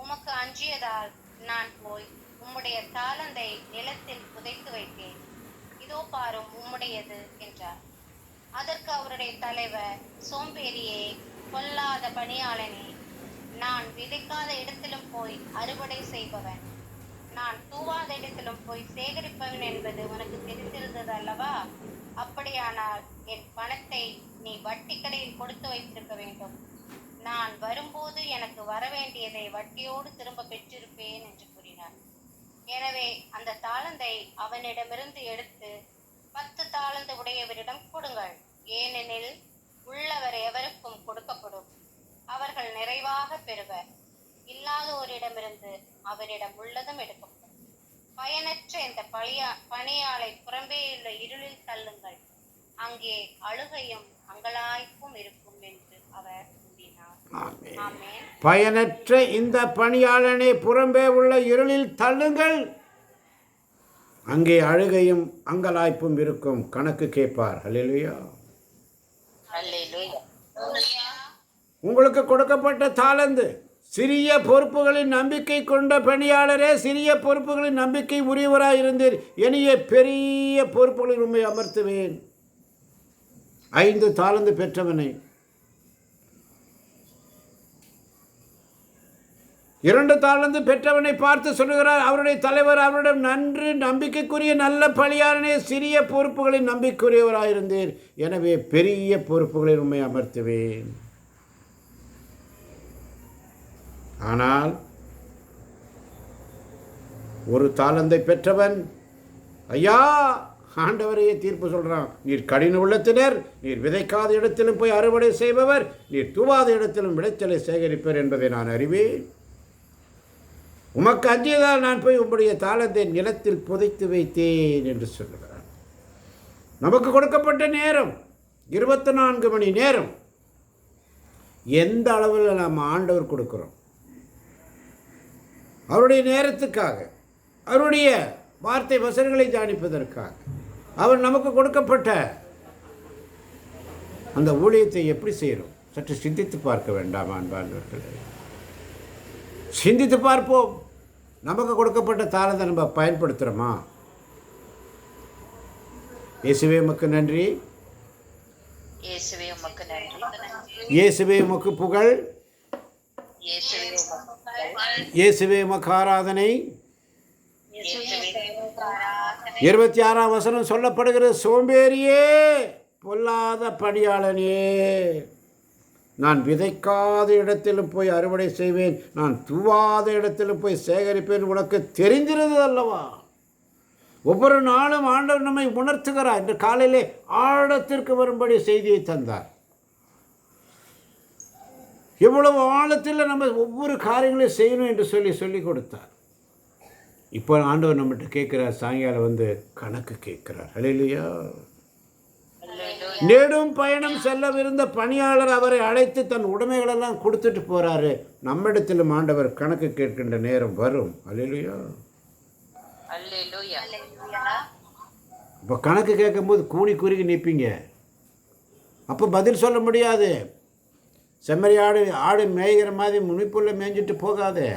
உமக்கு அஞ்சியதால் நான் போய் உம்முடைய தாலந்தை நிலத்தில் புதைத்து வைத்தேன். இதோ பாரும், உம்முடையது என்றார். அதற்கு அவருடைய தலைவர், சோம்பேறியே, கொல்லாத பணியாளனே, நான் விதைக்காத இடத்திலும் போய் அறுவடை செய்பவன், நான் தூவாத இடத்திலும் போய் சேகரிப்பவன் என்பது உனக்கு தெரிந்திருந்தது அல்லவா? அப்படியானால் என் பணத்தை நீ வட்டி கடையில் கொடுத்து வைத்திருக்க வேண்டும். நான் வரும்போது எனக்கு வரவேண்டியதை வட்டியோடு திரும்ப பெற்றிருப்பேன் என்று கூறினார். எனவே அந்த தாளந்தை அவனிடமிருந்து எடுத்து 10 தாலந்து உடையவரிடம் கொடுங்கள். ஏனெனில் உள்ளவர் எவருக்கும் கொடுக்கப்படும், அவர்கள் நிறைவாக பெறுவர். இல்லாதோரிடமிருந்து அவரிடம் உள்ளதும் எடுக்கப்படும். பயனற்ற இந்த பணியாளை புறம்பேயுள்ள இருளில் தள்ளுங்கள், அங்கே அழுகையும் அங்கலாய்ப்பும் இருக்கும் என்று அவர் கூறினார். ஆமென்.
பயனற்ற இந்த பணியாளனை புறம்பே உள்ள இருளில் தள்ளுங்கள், அங்கே அழுகையும் அங்கலாய்ப்பும் இருக்கும். கணக்கு கேட்பார். அல்லேலூயா.
அல்லேலூயா.
உங்களுக்கு கொடுக்கப்பட்ட தாலந்து, சிறிய பொறுப்புகளின் நம்பிக்கை கொண்ட பணியாளரே, சிறிய பொறுப்புகளின் நம்பிக்கை உரியவராயிருந்தீர். இனிய பெரிய பொறுப்புகளில் உண்மை அமர்த்துவேன். 5 தாலந்து பெற்றவனை 2 தாலந்து பெற்றவனை பார்த்து சொல்லுகிறார் அவருடைய தலைவர் அவரிடம், நன்று, நம்பிக்கைக்குரிய நல்ல பணியாளனே, சிறிய பொறுப்புகளின் நம்பிக்கையுரியவராயிருந்தீர். எனவே பெரிய பொறுப்புகளில் உண்மை அமர்த்துவேன். ஆனால் 1 தாலந்தை பெற்றவன், ஐயா, ஆண்டவரையே தீர்ப்பு சொல்கிறான், நீர் கடின உள்ளத்தினர், நீர் விதைக்காத இடத்திலும் போய் அறுவடை செய்பவர், நீர் தூவாத இடத்திலும் விளைச்சலை சேகரிப்பவர் என்பதை நான் அறிவேன். உமக்கு அஞ்சியதால் நான் போய் உம்முடைய தாளத்தை நிலத்தில் புதைத்து வைத்தேன் என்று சொல்லுகிறார். நமக்கு கொடுக்கப்பட்ட நேரம் 24 மணி நேரம். எந்த அளவில் நாம் ஆண்டவர் கொடுக்கிறோம்? அவருடைய நேரத்துக்காக, அவருடைய வார்த்தை வசனங்களை தியானிப்பதற்காக, அவர் நமக்கு கொடுக்கப்பட்ட அந்த ஊழியத்தை எப்படி செய்கிறோம்? சற்று சிந்தித்து பார்க்க வேண்டாம் அன்பானவர்களே? சிந்தித்து பார்ப்போம். நமக்கு கொடுக்கப்பட்ட தாளத்தை நம்ம பயன்படுத்துகிறோமா? இயேசுவே உமக்கு நன்றி,
இயேசுவே உமக்கு நன்றி,
இயேசுவே உமக்கு புகழ்,
இயேசுவே உமக்கு புகழ்,
இயேசுவே உமக்கு ஆராதனை.
இயேசுவே
26ஆம் வசனம் சொல்லப்படுகிறது, சோம்பேறியே, பொல்லாத பணியாளனே, நான் விதைக்காத இடத்திலும் போய் அறுவடை செய்வேன், நான் தூவாத இடத்திலும் போய் சேகரிப்பேன். உனக்கு தெரிந்திருந்தது அல்லவா? ஒவ்வொரு நாளும் ஆண்டவர் நம்மை உணர்த்துகிறார். இன்று காலையிலே ஆழத்திற்கு வரும்படி செய்தியை தந்தார். இவ்வளவு ஆழத்தில் நம்ம ஒவ்வொரு காரியங்களையும் செய்யணும் என்று சொல்லி கொடுத்தார். இப்போ ஆண்டவர் நம்மகிட்ட கேட்குறார், சாயங்காலம் வந்து கணக்கு கேட்குறார். அல்லேலூயா. நெடும் பயணம் செல்லவிருந்த பணியாளர் அவரை அழைத்து தன் உடைமைகளெல்லாம் கொடுத்துட்டு போறாரு. நம்மிடத்திலும் ஆண்டவர் கணக்கு கேட்கின்ற நேரம் வரும். அல்லேலூயா.
அல்லேலூயா.
இப்போ கணக்கு கேட்கும்போது கூனி குறுகி நிற்பீங்க. அப்போ பதில் சொல்ல முடியாது. செம்மறி ஆடு மேய்கிற மாதிரி முனிப்புள்ள மேய்ஞ்சிட்டு போகாதே.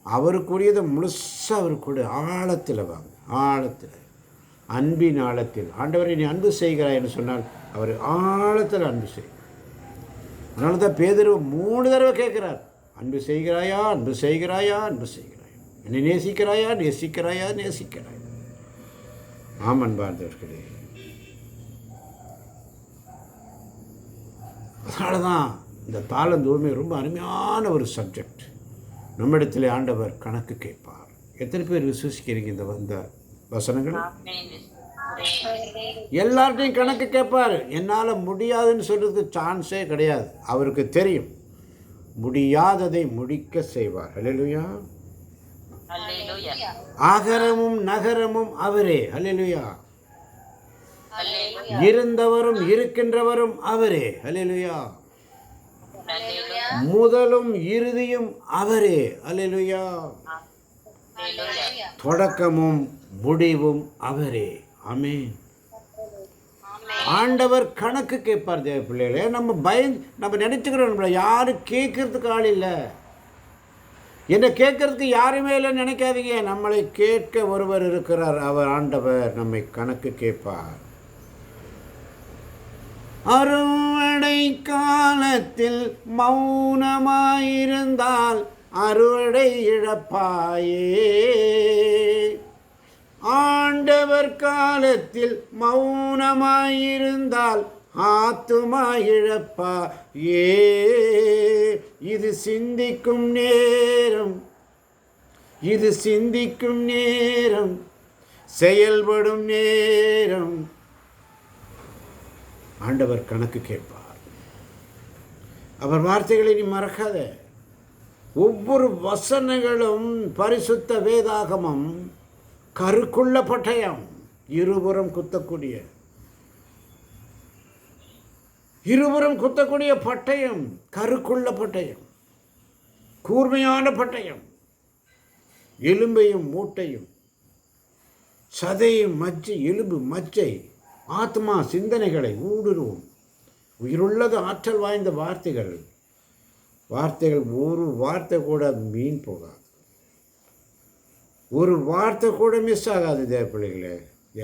அவருக்குரியதை முழுசாக அவரு கூட ஆழத்தில் வாங்க. ஆழத்தில், அன்பின் ஆழத்தில். ஆண்டவரை நீ அன்பு செய்கிறாய் என்று சொன்னால் அவர் ஆழத்தில் அன்பு செய்கிறார். அதனால தான் பேதுரு 3 தடவை கேட்குறார், அன்பு செய்கிறாயா, அன்பு செய்கிறாயா, அன்பு செய்கிறாயா. என்னை நேசிக்கிறாயா நேசிக்கிறாயா நேசிக்கிறாயா? ஆமன் பார்த்தவர்களே. அதனால தான் இந்த தாளந்தூய்மை ரொம்ப அருமையான ஒரு சப்ஜெக்ட். நம்மிடத்தில் ஆண்டவர் கணக்கு கேட்பார். எத்தனை பேர் விசுவசிக்கிறீங்க இந்த வந்த வசனங்கள்? எல்லார்ட்டையும் கணக்கு கேட்பார். என்னால் முடியாதுன்னு சொல்கிறதுக்கு சான்ஸே கிடையாது. அவருக்கு தெரியும், முடியாததை முடிக்க செய்வார். அல்லேலூயா. ஆகரமும் நகரமும் அவரே. அல்லேலூயா. இருந்தவரும் இருக்கின்றவரும் அவரே. அல்லேலூயா. முதலும் இறுதியும் அவரே. அல்லேலூயா. தொடக்கமும் முடிவும் அவரே. ஆமென். ஆண்டவர் கணக்கு கேட்பார் தேவ பிள்ளைகளே. நம்ம நினைச்சுக்கிறோம் நம்மள யாரும் கேட்கறதுக்கு ஆள் இல்லை, என்னை கேட்கறதுக்கு யாருமே இல்லைன்னு நினைக்காதீங்க. நம்மளை கேட்க ஒருவர் இருக்கிறார். அவர் ஆண்டவர் நம்மை கணக்கு கேட்பார். அறுவடை காலத்தில் மௌனமாயிருந்தால் அறுவடை இழப்பாயே. ஆண்டவர் காலத்தில் மௌனமாயிருந்தால் ஆத்துமா இழப்பாயே. இது சிந்திக்கும் நேரம், இது சிந்திக்கும் நேரம், செயல்படும் நேரம். ஆண்டவர் கணக்கு கேட்பார். அவர் வார்த்தைகளை நீ மறக்காத. ஒவ்வொரு வசனங்களும் பரிசுத்த வேதாகமம் கருக்குள்ள பட்டயம், இருபுறம் குத்தக்கூடிய பட்டயம், கருக்குள்ள பட்டயம், கூர்மையான பட்டயம். எலும்பையும் மூட்டையும், சதையும் மச்சை, எலும்பு மச்சை, ஆத்மா சிந்தனைகளை ஊடுருவும். உயிருள்ளது ஆற்றல் வாய்ந்த வார்த்தைகள். ஒரு வார்த்தை கூட மீன் போகாது, ஒரு வார்த்தை கூட மிஸ் ஆகாது தேவ பிள்ளைகளே.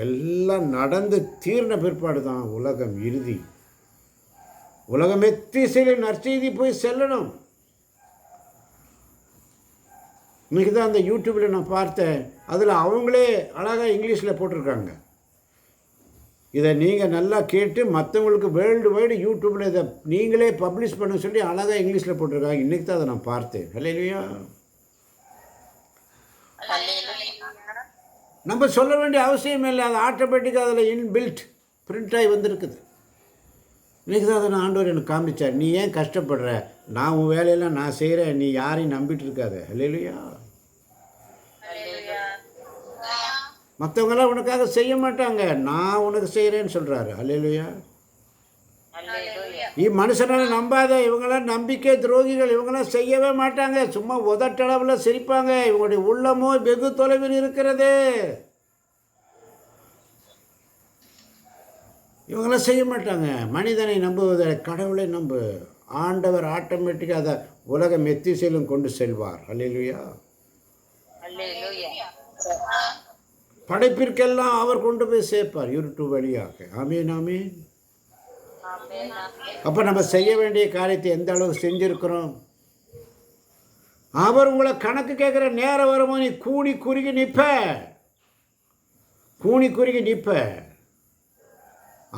எல்லாம் நடந்து தீர்ந்த பிற்பாடு தான் உலகம் இறுதி. உலகம் எத்திசையில் நற்செய்தி போய் செல்லணும். இன்னைக்கு தான் அந்த யூடியூப்பில் நான் பார்த்தேன், அதில் அவங்களே அழகாக இங்கிலீஷில் போட்டிருக்காங்க. இதை நீங்கள் நல்லா கேட்டு மற்றவங்களுக்கு வேர்ல்டு வைடு யூடியூப்பில் இதை நீங்களே பப்ளிஷ் பண்ண சொல்லி அழகாக இங்கிலீஷில் போட்டிருக்காங்க. இன்றைக்கி தான் அதை நான் பார்த்தேன். அல்லேலூயா. நம்ம சொல்ல வேண்டிய அவசியம் இல்லை, அது ஆட்டோமேட்டிக்காக அதில் இன்பில்ட் பிரிண்ட் ஆகி வந்திருக்குது. இன்றைக்கி தான் அதை நான் ஆண்டவர் எனக்கு காமிச்சார். நீ ஏன் கஷ்டப்படுற? நான் உன் வேலையெல்லாம் நான் செய்கிறேன், நீ யாரையும் நம்பிட்டு இருக்காத. அல்லேலூயா. மற்றவங்களாம் உனக்காக செய்ய மாட்டாங்க, நான் உனக்கு செய்கிறேன்னு சொல்கிறாரு. அல்லேலூயா. மனுஷனால நம்பாத. இவங்களாம் நம்பிக்கை துரோகிகள். இவங்களாம் செய்யவே மாட்டாங்க, சும்மா உதட்டளவில் சிரிப்பாங்க. இவங்களுடைய உள்ளமோ வெகு தொலைவில் இருக்கிறது. இவங்களாம் செய்ய மாட்டாங்க. மனிதனை நம்புவதை கடவுளை நம்பு. ஆண்டவர் ஆட்டோமேட்டிக்காக அதை உலகம் எத்திசையிலும் கொண்டு செல்வார். அல்லேலூயா. படைப்பிற்கெல்லாம் அவர் கொண்டு போய் சேர்ப்பார் யூடியூப் வழியாக. ஆமீன் ஆமீன். அப்போ நம்ம செய்ய வேண்டிய காரியத்தை எந்த அளவுக்கு செஞ்சுருக்கிறோம்? அவர் உங்களை கணக்கு கேட்குற நேரம் வரும்போது நீ கூணி குறுகி நிற்ப.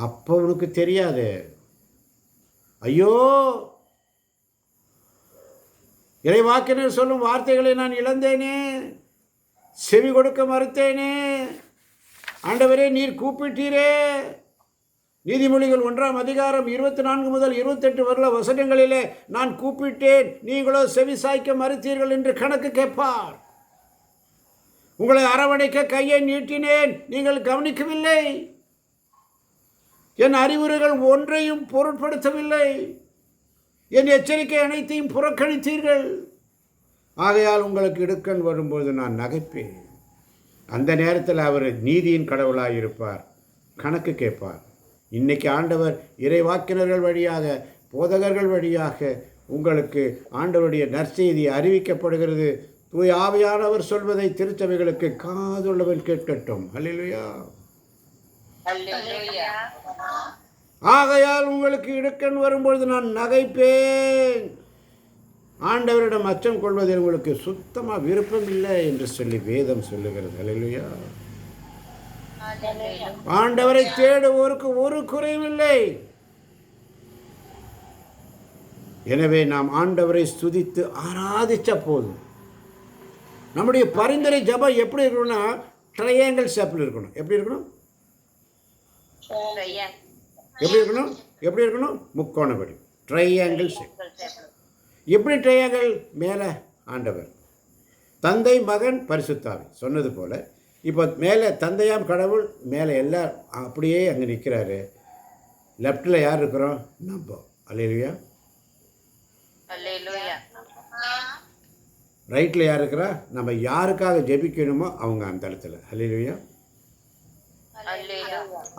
அப்போ உனக்கு தெரியாது, ஐயோ இறைவாக்கினர் சொல்லும் வார்த்தைகளை நான் இழந்தேனே, செவி கொடுக்க மறுத்தேனே. ஆண்டவரே நீர் கூப்பிட்டீரே. நீதிமொழிகள் 1ஆம் அதிகாரம் 24 முதல் 28 வரல வசனங்களிலே நான் கூப்பிட்டேன், நீங்களோ செவி சாய்க்க மறுத்தீர்கள் என்று கணக்கு கேட்பார். உங்களை அரவணைக்க கையை நீட்டினேன், நீங்கள் கவனிக்கவில்லை. என் அறிவுரைகள் ஒன்றையும் பொருட்படுத்தவில்லை. என் எச்சரிக்கை அனைத்தையும் புறக்கணித்தீர்கள். ஆகையால் உங்களுக்கு இடுக்கண் வரும்போது நான் நகைப்பேன். அந்த நேரத்தில் அவர் நீதியின் கடவுளாக இருப்பார், கணக்கு கேட்பார். இன்றைக்கி ஆண்டவர் இறைவாக்கினர்கள் வழியாக, போதகர்கள் வழியாக உங்களுக்கு ஆண்டவருடைய நற்செய்தி அறிவிக்கப்படுகிறது. தூய ஆவியானவர் சொல்வதை திருச்சபைகளுக்கு காதுள்ளவன் கேட்கட்டும். அல்லேலூயா. ஆகையால் உங்களுக்கு இடுக்கண் வரும்பொழுது நான் நகைப்பேன். ஆண்டவரிடம் அச்சம் கொள்வதில் உங்களுக்கு சுத்தமாக விருப்பம் இல்லை என்று சொல்லி வேதம் சொல்லுகிறது. அல்லேலூயா. ஆண்டவரை தேடுவோருக்கு ஒரு குறையும் இல்லை. எனவே நாம் ஆண்டவரை ஸ்துதித்து ஆராதிச்ச போதும். நம்முடைய பரிந்துரை ஜெபம் எப்படி இருக்கணும்னா ட்ரையாங்கிள் ஷேப்பில் இருக்கணும். எப்படி இருக்கணும்? எப்படி இருக்கணும்? எப்படி இருக்கணும்? முக்கோண வடி, ட்ரையாங்கிள் ஷேப். எப்படி ட்ரையாங்கிள்? மேலே ஆண்டவர், தந்தை, மகன், பரிசுத்தாவி சொன்னது போல். இப்போ மேலே தந்தையாம் கடவுள், மேலே எல்லாம் அப்படியே அங்கே நிற்கிறாரு. லெஃப்டில் யார் இருக்கிறோம்? நம்ம. அல்லேலூயா. ரைட்டில் யார் இருக்கிறா? நம்ம யாருக்காக ஜெபிக்கணுமோ அவங்க அந்த இடத்துல. அல்லேலூயா.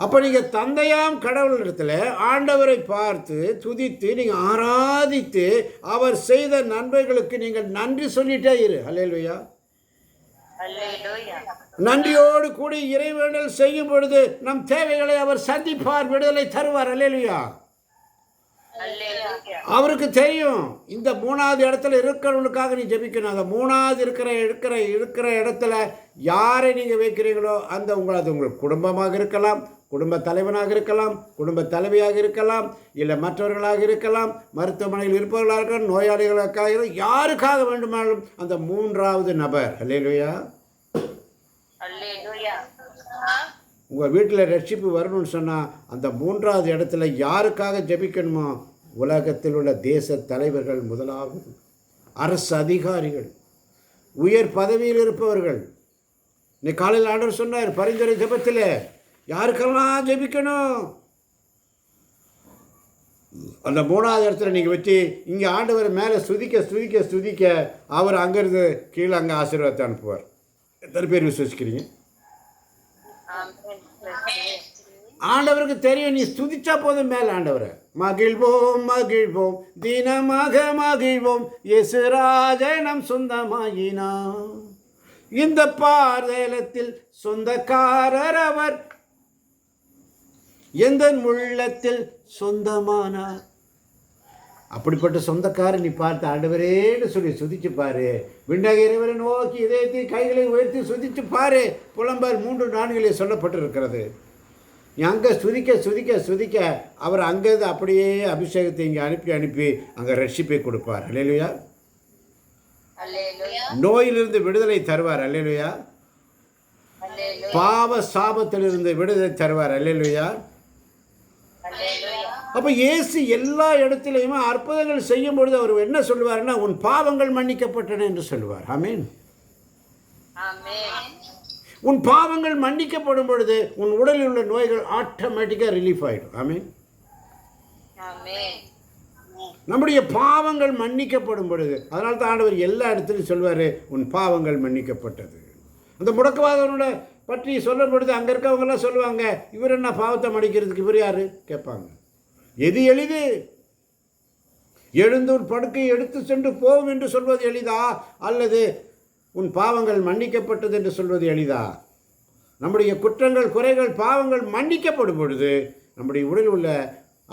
அப்போ நீங்கள் தந்தையாம் கடவுள் இடத்துல ஆண்டவரை பார்த்து துதித்து நீங்கள் ஆராதித்து அவர் செய்த நன்மைகளுக்கு நீங்கள் நன்றி சொல்லிட்டே இரு. அல்லேலூயா. நன்றியோடு கூடி இறைவேண்டல் செய்யும் பொழுது நம் தேவைகளை அவர் சந்திப்பார், விடுதலை தருவார். அல்லேலூயா. அவருக்கு தெரியும் இந்த மூணாவது இடத்துல இருக்கிறவனுக்காக நீ ஜெபிக்கணும். அந்த மூணாவது இருக்கிற இடத்துல யாரை நீங்கள் வைக்கிறீங்களோ அந்த உங்கள் குடும்பமாக இருக்கலாம், குடும்ப தலைவனாக இருக்கலாம், குடும்ப தலைவியாக இருக்கலாம், இல்லை மற்றவர்களாக இருக்கலாம், மருத்துவமனையில் இருப்பவர்களாக இருக்கலாம், நோயாளிகளுக்காக இருக்கலாம், யாருக்காக வேண்டுமானாலும் அந்த மூன்றாவது நபர். அல்லேலூயா. உங்கள் வீட்டில் ரட்சிப்பு வரணும்னு சொன்னால் அந்த மூன்றாவது இடத்துல யாருக்காக ஜெபிக்கணுமோ உலகத்தில் உள்ள தேச தலைவர்கள், முதலாவது அரசு அதிகாரிகள், உயர் பதவியில் இருப்பவர்கள். இன்னைக்கு காலையில் ஆண்டவர் சொன்னார் பரிந்துரை ஜெபத்தில் யாருக்கெல்லாம் ஜெபிக்கணும். அந்த மூணாவது இடத்துல நீங்கள் வச்சு இங்கே ஆண்டவர் மேலே ஸ்துதிக்க அவர் அங்கேருந்து கீழே அங்கே ஆசீர்வாதத்தை அனுப்புவார். எத்தனை பேர் விசுவசிக்கிறீங்க? ஆண்டவருக்கு தெரியும் நீ ஸ்துதிச்சா போதும் மேலே ஆண்டவரை. மகிழ்வோம் மகிழ்வோம் தினமாக மகிழ்வோம், இயேசுராஜே நம் சொந்தமாயினார். இந்த பாதலத்தில் சொந்தக்காரர் அவர், எந்த உள்ளத்தில் சொந்தமானார். அப்படிப்பட்ட சொந்தக்காரர் நீ பார்த்து ஆண்டவரேன்னு சொல்லி சுதிச்சு பாரு. விண்ணக இறைவரை நோக்கி இதயத்தை கைகளை உயர்த்தி சுதிச்சு பாரு. புலம்பல் 3:4 சொல்லப்பட்டிருக்கிறது. நீ அங்கே சுதிக்க அவர் அங்கேருந்து அப்படியே அபிஷேகத்தை இங்கே அனுப்பி அங்கே ரட்சிப்பை கொடுப்பார். அல்லேலூயா. நோயிலிருந்து விடுதலை தருவார். அல்லேலூயா. பாவ சாபத்திலிருந்து விடுதலை தருவார். அல்லேலூயா. அப்போ இயேசு எல்லா இடத்துலையுமே அற்புதங்கள் செய்யும் பொழுது அவர் என்ன சொல்லுவார்னா உன் பாவங்கள் மன்னிக்கப்பட்டன என்று சொல்லுவார். ஆமென். உன் பாவங்கள் மன்னிக்கப்படும் பொழுது உன் உடலில் உள்ள நோய்கள் ஆட்டோமேட்டிக்காக ரிலீஃப் ஆகிடும். ஆமென். நம்முடைய பாவங்கள் மன்னிக்கப்படும் பொழுது, அதனால தான் ஆண்டவர் எல்லா இடத்துலையும் சொல்வார் உன் பாவங்கள் மன்னிக்கப்பட்டது. அந்த முடக்கவாதவனோட பற்றி சொல்லும் பொழுது அங்கே இருக்கவங்கெல்லாம் சொல்லுவாங்க இவர் என்ன பாவத்தை மன்னிக்கிறதுக்கு, இவர் யார் கேட்பாங்க. எது எளிது? எழுந்து உன் படுக்கையை எடுத்து சென்று போகும் என்று சொல்வது எளிதா, அல்லது உன் பாவங்கள் மன்னிக்கப்பட்டது என்று சொல்வது எளிதா? நம்முடைய குற்றங்கள், குறைகள், பாவங்கள் மன்னிக்கப்படும் பொழுது நம்முடைய உடலில் உள்ள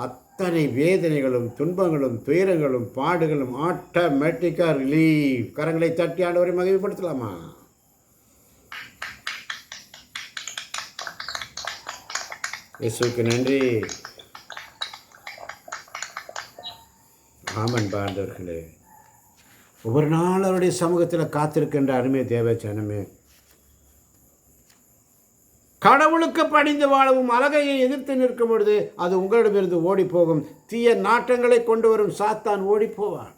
அத்தனை வேதனைகளும், துன்பங்களும், துயரங்களும், பாடுகளும் ஆட்டோமேட்டிக்காக ரிலீவ். கரங்களை தட்டி ஆண்டவரை மகிமைப்படுத்தலாமா? இயேசுவுக்கு நன்றி. ஆமன் பாண்டவர்களே, ஒவ்வொரு நாள் அவருடைய சமூகத்தில் காத்திருக்கின்ற அருமை தேவ ஜனமே, கடவுளுக்கு பணிந்து வாழவும் அழகையை எதிர்த்து நிற்கும் பொழுது அது உங்களிடமிருந்து ஓடி போகும். தீய நாட்டங்களை கொண்டு வரும் சாத்தான் ஓடி போவான்.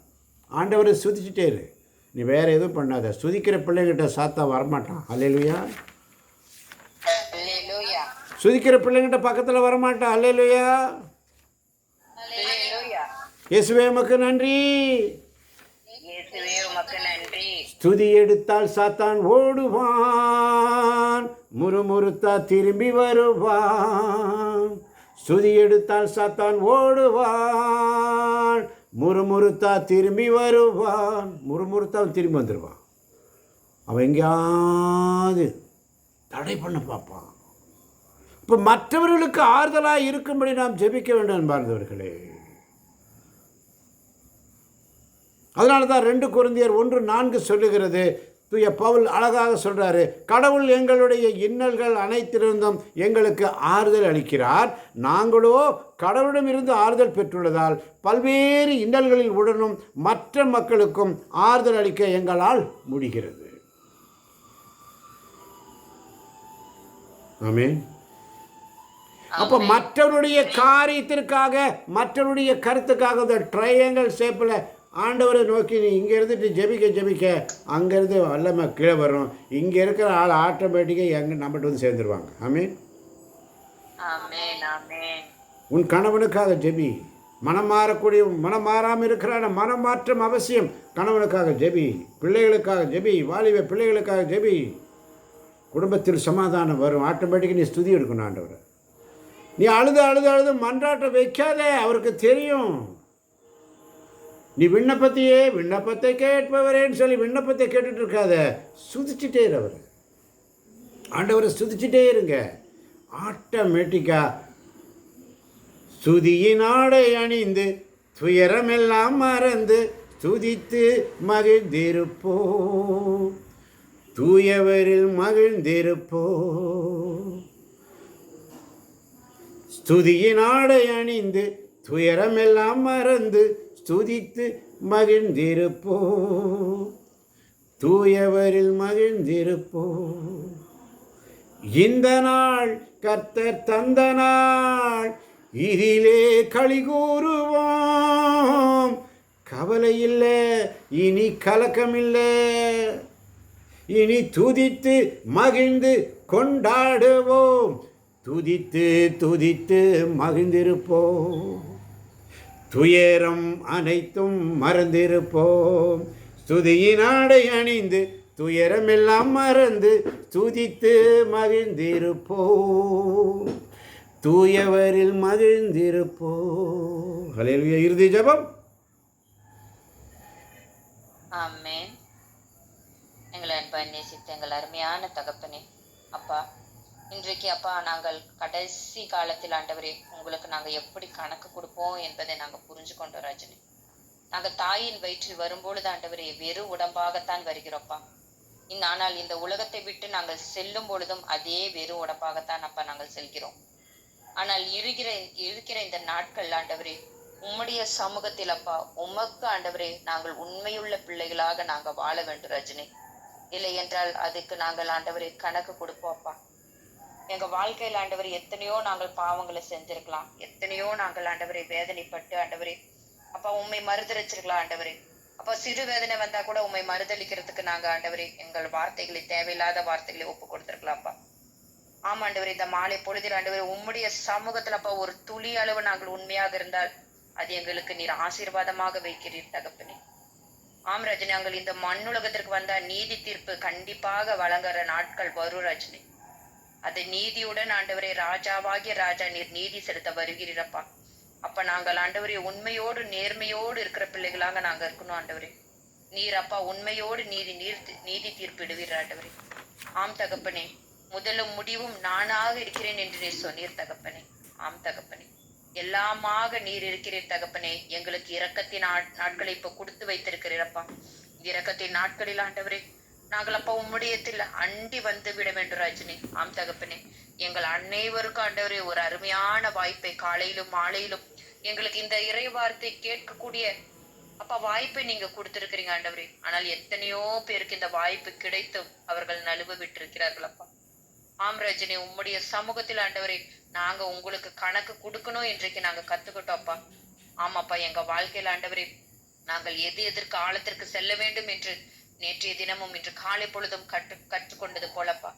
ஆண்டவரை சுதிச்சுட்டே இரு, நீ வேற எதுவும் பண்ணாத. சுதிக்கிற பிள்ளைங்கிட்ட சாத்தான் வரமாட்டான். அல்லேலூயா. சுதிக்கிற பிள்ளைங்கிட்ட பக்கத்தில் வரமாட்டான். அல்லேலூயா. இயேசுவே உமக்கு நன்றி. ஸ்துதி எடுத்தால் சாத்தான் ஓடுவான், முறுமுறுத்தா திரும்பி வருவான். ஸ்துதி எடுத்தால் சாத்தான் ஓடுவான், முறுமுறுத்தா திரும்பி வருவான். முறுமுறுத்தா திரும்பி வந்துடுவான். அவன் எங்கேயாவது தடை பண்ண பார்ப்பான். இப்போ மற்றவர்களுக்கு ஆறுதலாக இருக்கும்படி நாம் ஜெபிக்க வேண்டும் என்பார்ந்தவர்களே. அதனால தான் 2 கொரிந்தியர் 1:4 சொல்லுகிறது. தூய பவுல் அழகாக சொல்கிறாரு, கடவுள் எங்களுடைய இன்னல்கள் அனைத்திலிருந்தும் எங்களுக்கு ஆறுதல் அளிக்கிறார். நாங்களோ கடவுளிடமிருந்து ஆறுதல் பெற்றுள்ளதால் பல்வேறு இன்னல்களில் உடனும் மற்ற மக்களுக்கும் ஆறுதல் அளிக்க எங்களால் முடிகிறது. ஆமென். அப்போ மற்றவருடைய காரியத்திற்காக, மற்றவருடைய கருத்துக்காக இந்த ட்ரையாங்கிள் ஷேப்பில் ஆண்டவரை நோக்கி நீ இங்கே இருந்துட்டு ஜெபிக்க அங்கேருந்து வல்லமை கீழே வரும். இங்கே இருக்கிற ஆள் ஆட்டோமேட்டிக்காக எங்கே நம்மகிட்ட வந்து சேர்ந்துருவாங்க. ஆமென். உன் கணவனுக்காக ஜெபி. மனம் மாறாமல் இருக்கிறான மனமாற்றம் அவசியம். கணவனுக்காக ஜெபி, பிள்ளைகளுக்காக ஜெபி, வாலிப பிள்ளைகளுக்காக ஜெபி. குடும்பத்தில் சமாதானம் வரும். ஆட்டோமேட்டிக்காக நீ ஸ்துதி எடுக்கணும் ஆண்டவரை. நீ அழுது மன்றாட்டம் வைக்காத, அவருக்கு தெரியும். நீ விண்ணப்பத்தை கேட்பவரேன்னு சொல்லி விண்ணப்பத்தை கேட்டுட்டு இருக்காத, சுதிச்சுட்டே இரு. அவர் ஆண்டவரை சுதிச்சுட்டே இருங்க. ஆட்டோமேட்டிக்காக சுதியின் ஆடை அணிந்து துயரமெல்லாம் மறந்து துதித்து மகிழ்ந்திருப்போ, தூயவரில் மகிழ்ந்திருப்போ. ஸ்துதியின் ஆடை அணிந்து துயரமெல்லாம் மறந்து துதித்து மகிழ்ந்திருப்போ, தூயவரில் மகிழ்ந்திருப்போ. இந்த நாள் கர்த்தர் தந்த நாள், இதிலே களி கூறுவோம். கவலை இல்லை, இனி கலக்கமில்லை. இனி துதித்து மகிழ்ந்து கொண்டாடுவோம். துதித்து மகிழ்ந்திருப்போம். துயரம் அனைத்தும் மறந்திருப்போம். ஸ்துதியின் ஆடை அணிந்து துயரமெல்லாம் மறந்து துதித்து மகிழ்ந்திருப்போம். தூயவரில் மகிழ்ந்திருப்போம். ஹல்லேலூயா. இறுதி ஜெபம்.
ஆமென். எங்களை அன்பாய் நேசித்த எங்கள் அருமையான தகப்பனே அப்பா, இன்றைக்கு அப்பா நாங்கள் கடைசி காலத்தில் ஆண்டவரே உங்களுக்கு நாங்கள் எப்படி கணக்கு கொடுப்போம் என்பதை நாங்கள் புரிஞ்சு கொண்டோம் ராஜனே. நாங்கள் தாயின் வயிற்றில் வரும்பொழுது ஆண்டவரே வெறு உடம்பாகத்தான் வருகிறோப்பா. ஆனால் இந்த உலகத்தை விட்டு நாங்கள் செல்லும் பொழுதும் அதே வெறு உடம்பாகத்தான் அப்பா நாங்கள் செல்கிறோம். ஆனால் இருக்கிற இந்த நாட்கள் ஆண்டவரே உம்முடைய சமூகத்தில் அப்பா உமக்கு ஆண்டவரே நாங்கள் உண்மையுள்ள பிள்ளைகளாக நாங்கள் வாழ வேண்டும் ராஜனே. இல்லை என்றால் அதுக்கு நாங்கள் ஆண்டவரே கணக்கு கொடுப்போம் அப்பா. எங்க வாழ்க்கையில் ஆண்டவரே எத்தனையோ நாங்கள் பாவங்களை செஞ்சிருக்கலாம், எத்தனையோ நாங்கள் ஆண்டவரை வேதனைப்பட்டு ஆண்டவரே அப்பா உண்மை மறுதளிச்சிருக்கலாம் ஆண்டவரே. அப்பா சிறு வேதனை வந்தா கூட உண்மை மறுதளிக்கிறதுக்கு நாங்க ஆண்டவரே எங்கள் வார்த்தைகளை, தேவையில்லாத வார்த்தைகளை ஒப்பு கொடுத்துருக்கலாம்ப்பா. ஆமா ஆண்டவரே, இந்த மாலை பொழுதில் ஆண்டவரே உம்முடைய சமூகத்துல அப்பா ஒரு துளி அளவு நாங்கள் உண்மையாக இருந்தால் அது எங்களுக்கு நீர் ஆசீர்வாதமாக வைக்கிறீர் தகப்பனே. ஆம் ரஜினி, நாங்கள் இந்த மண்ணுலகத்திற்கு வந்தா நீதி தீர்ப்பு கண்டிப்பாக வழங்குற நாட்கள் வரும் ரஜினி. அது நீதியுடன் ஆண்டவரே ராஜாவாகிய ராஜா நீர் நீதி செலுத்த வருகிறீரப்பா. அப்ப நாங்கள் ஆண்டவரே உண்மையோடு நேர்மையோடு இருக்கிற பிள்ளைகளாக நாங்க இருக்கணும் ஆண்டவரே. நீர் அப்பா உண்மையோடு நீதி தீர்ப்பிடுவீர் ஆண்டவரே. ஆம் தகப்பனே, முதலும் முடிவும் நானாக இருக்கிறேன் என்று நீர் சொன்னீர் தகப்பனே. ஆம் தகப்பனே, எல்லாமாக நீர் இருக்கிறீர் தகப்பனே. எங்களுக்கு இரக்கத்தின் நாட்களை இப்ப கொடுத்து வைத்திருக்கிறீரப்பா. இரக்கத்தின் நாட்களில் ஆண்டவரே நாங்கள் அப்பா உம்முடையத்தில் அண்டி வந்து விட வேண்டும் ராஜினி. ஆம் தகப்பனே, எங்கள் அனைவருக்கும் ஆண்டவரே ஒரு அருமையான வாய்ப்பை காலையிலும் மாலையிலும் எங்களுக்கு இந்த இறை வார்த்தை கேட்கக்கூடிய அப்பா வாய்ப்பை நீங்க கொடுத்திருக்கிறீங்க ஆண்டவரே. ஆனால் எத்தனையோ பேருக்கு இந்த வாய்ப்பு கிடைத்தும் அவர்கள் நழுவ விட்டிருக்கிறார்கள் அப்பா. ஆம் ரஜினி, உம்முடைய சமூகத்தில் ஆண்டவரே நாங்க உங்களுக்கு கணக்கு கொடுக்கணும் இன்றைக்கு நாங்க கத்துக்கிட்டோம் அப்பா. ஆமாப்பா, எங்க வாழ்க்கையில் ஆண்டவரே நாங்கள் எதற்கு ஆழத்திற்கு செல்ல வேண்டும் என்று நேற்றைய தினமும் இன்று காலை பொழுதும் கற்றுக்கொண்டது போலப்பா.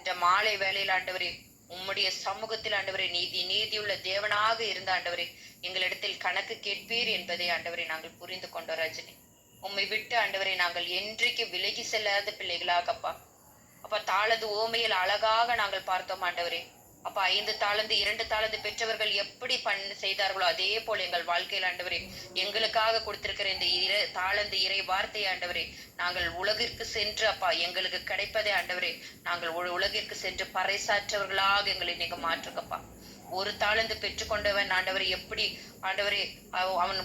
இந்த மாலை வேளையில் ஆண்டவரே உம்முடைய சமூகத்தில் ஆண்டவரே நீதியுள்ள தேவனாக இருந்த ஆண்டவரே எங்களிடத்தில் கணக்கு கேட்பீர் என்பதை ஆண்டவரை நாங்கள் புரிந்து கொண்டோம் ரஜினி. உம்மை விட்டு ஆண்டவரை நாங்கள் என்றைக்கு விலகி செல்லாத பிள்ளைகளாகப்பா. அப்ப தாளது ஓமையில் அழகாக நாங்கள் பார்த்தோம் ஆண்டவரே. அப்ப 5 தாளந்து 2 தாளந்து பெற்றவர்கள் எப்படி செய்தார்களோ அதே போல எங்கள் வாழ்க்கையில் ஆண்டவரே எங்களுக்காக கொடுத்திருக்கிற இந்த தாளந்து இறை வார்த்தை ஆண்டவரே நாங்கள் உலகிற்கு சென்று அப்பா எங்களுக்கு கிடைப்பதே ஆண்டவரே நாங்கள் உலகிற்கு சென்று பறைசாற்றவர்களாக எங்களை நீங்க மாற்றுங்கப்பா. ஒரு தாளந்து பெற்றுக்கொண்டவன் ஆண்டவரை எப்படி ஆண்டவரே அவன்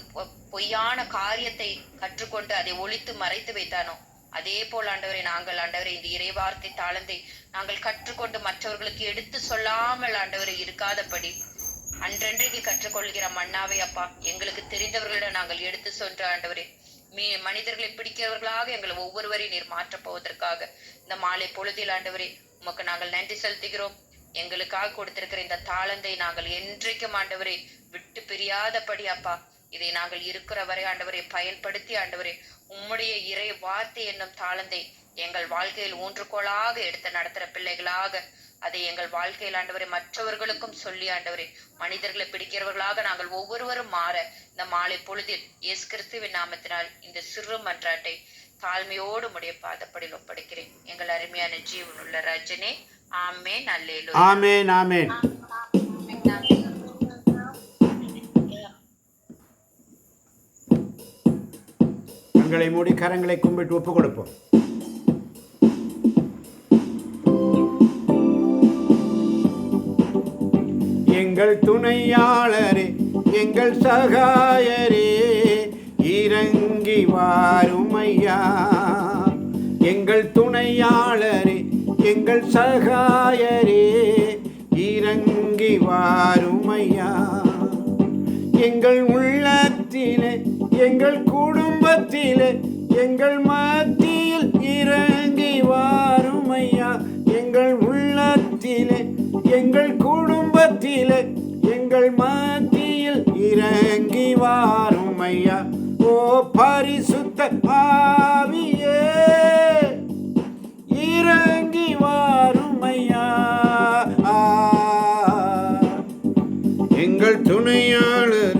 பொய்யான காரியத்தை கற்றுக்கொண்டு அதை ஒளித்து மறைத்து வைத்தானோ, அதே போல் ஆண்டவரை நாங்கள் ஆண்டவரை இந்த இறைவார்த்தை தாளந்தை நாங்கள் கற்றுக்கொண்டு மற்றவர்களுக்கு எடுத்து சொல்லாமல் ஆண்டவரை இருக்காதபடி அன்றன்றைக்கு கற்றுக்கொள்கிற மன்னாவை அப்பா எங்களுக்கு தெரிந்தவர்களிடம் நாங்கள் எடுத்து சென்ற ஆண்டவரே மனிதர்களை பிடிக்கிறவர்களாக எங்களை ஒவ்வொருவரையும் நீர் மாற்றப் போவதற்காக இந்த மாலை பொழுதில் ஆண்டவரே உமக்கு நாங்கள் நன்றி செலுத்துகிறோம். எங்களுக்காக கொடுத்திருக்கிற இந்த தாளந்தை நாங்கள் என்றைக்கும் ஆண்டவரே விட்டு பிரியாதபடி அப்பா இதை நாங்கள் இருக்கிற வரை ஆண்டவரை பயன்படுத்தி ஆண்டவரே உம்முடைய இறை வார்த்தை என்னும் தாளந்தை எங்கள் வாழ்க்கையில் ஊன்றுகோலாக எடுத்து நடத்துற பிள்ளைகளாக அதை எங்கள் வாழ்க்கையில் ஆண்டவரை மற்றவர்களுக்கும் சொல்லி ஆண்டவரை மனிதர்களை பிடிக்கிறவர்களாக நாங்கள் ஒவ்வொருவரும் மாற இந்த மாலை பொழுதில் இயேசு கிறிஸ்துவின் நாமத்தினால் இந்த சிறு மன்றாட்டை தாழ்மையோடு உடைய பாதப்படியில் ஒப்படைக்கிறேன். எங்கள் அருமையான ஜீவனுள்ள ரஜனே. ஆமென். அல்லேலூயா.
ஆமென். ஆமென். கண்களை மூடி கரங்களை கும்பிட்டு ஒப்பு கொடுப்போம். எங்கள் துணையாளரே, எங்கள் சகாயரே, இறங்கி வாருமையா. எங்கள் துணையாளரே, எங்கள் சகாயரே, இறங்கி வாருமையா. எங்கள் உள்ளத்திலே, எங்கள் குடும்பத்திலே, எங்கள் மத்தியில் இறங்கி வாருமையா. எங்கள் உள்ளத்திலே, எங்கள் குடும்பத்திலே, எங்கள் மத்தியில் இறங்கி வாருமையா. ஓ பரிசுத்த ஆவியே, இறங்கி வாருமையா. எங்கள் துணையாளர்,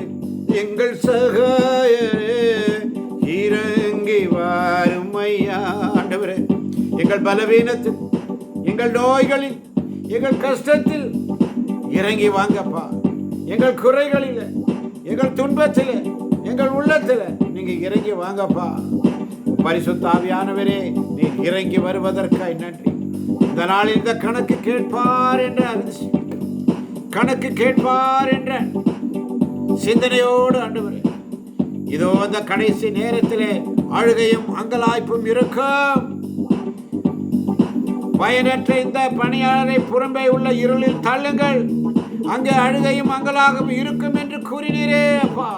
எங்கள் சகாயரே, இறங்கி வாருமையா. ஆண்டவரே, எங்கள் பலவீனத்தில், எங்கள் நோய்களில், எங்கள் கஷ்டத்தில் இறங்கி வாங்கப்பா. எங்கள் குறைகளில், எங்கள் துன்பத்தில், எங்கள் உள்ளத்தில் நீங்க இறங்கி வாங்கப்பா. பரிசுத்த ஆவியானவரே, நீ இறங்கி வருவதற்காய் நன்றி. இந்த நாளில் இந்த கணக்கு கேட்பார் என்ற கணக்கு கேட்பார் என்ற சிந்தனையோடு ஆண்டவரே, இதோ அந்த கடைசி நேரத்திலே அழுகையும் அங்கலாய்ப்பும் இருக்கும். பயனற்ற இந்த பணியாளரை புறம்பே உள்ள இருளில் தள்ளுங்கள், அங்கே அழுகையும் அங்கலாகவும் இருக்கும் என்று கூறினீரே அப்பா.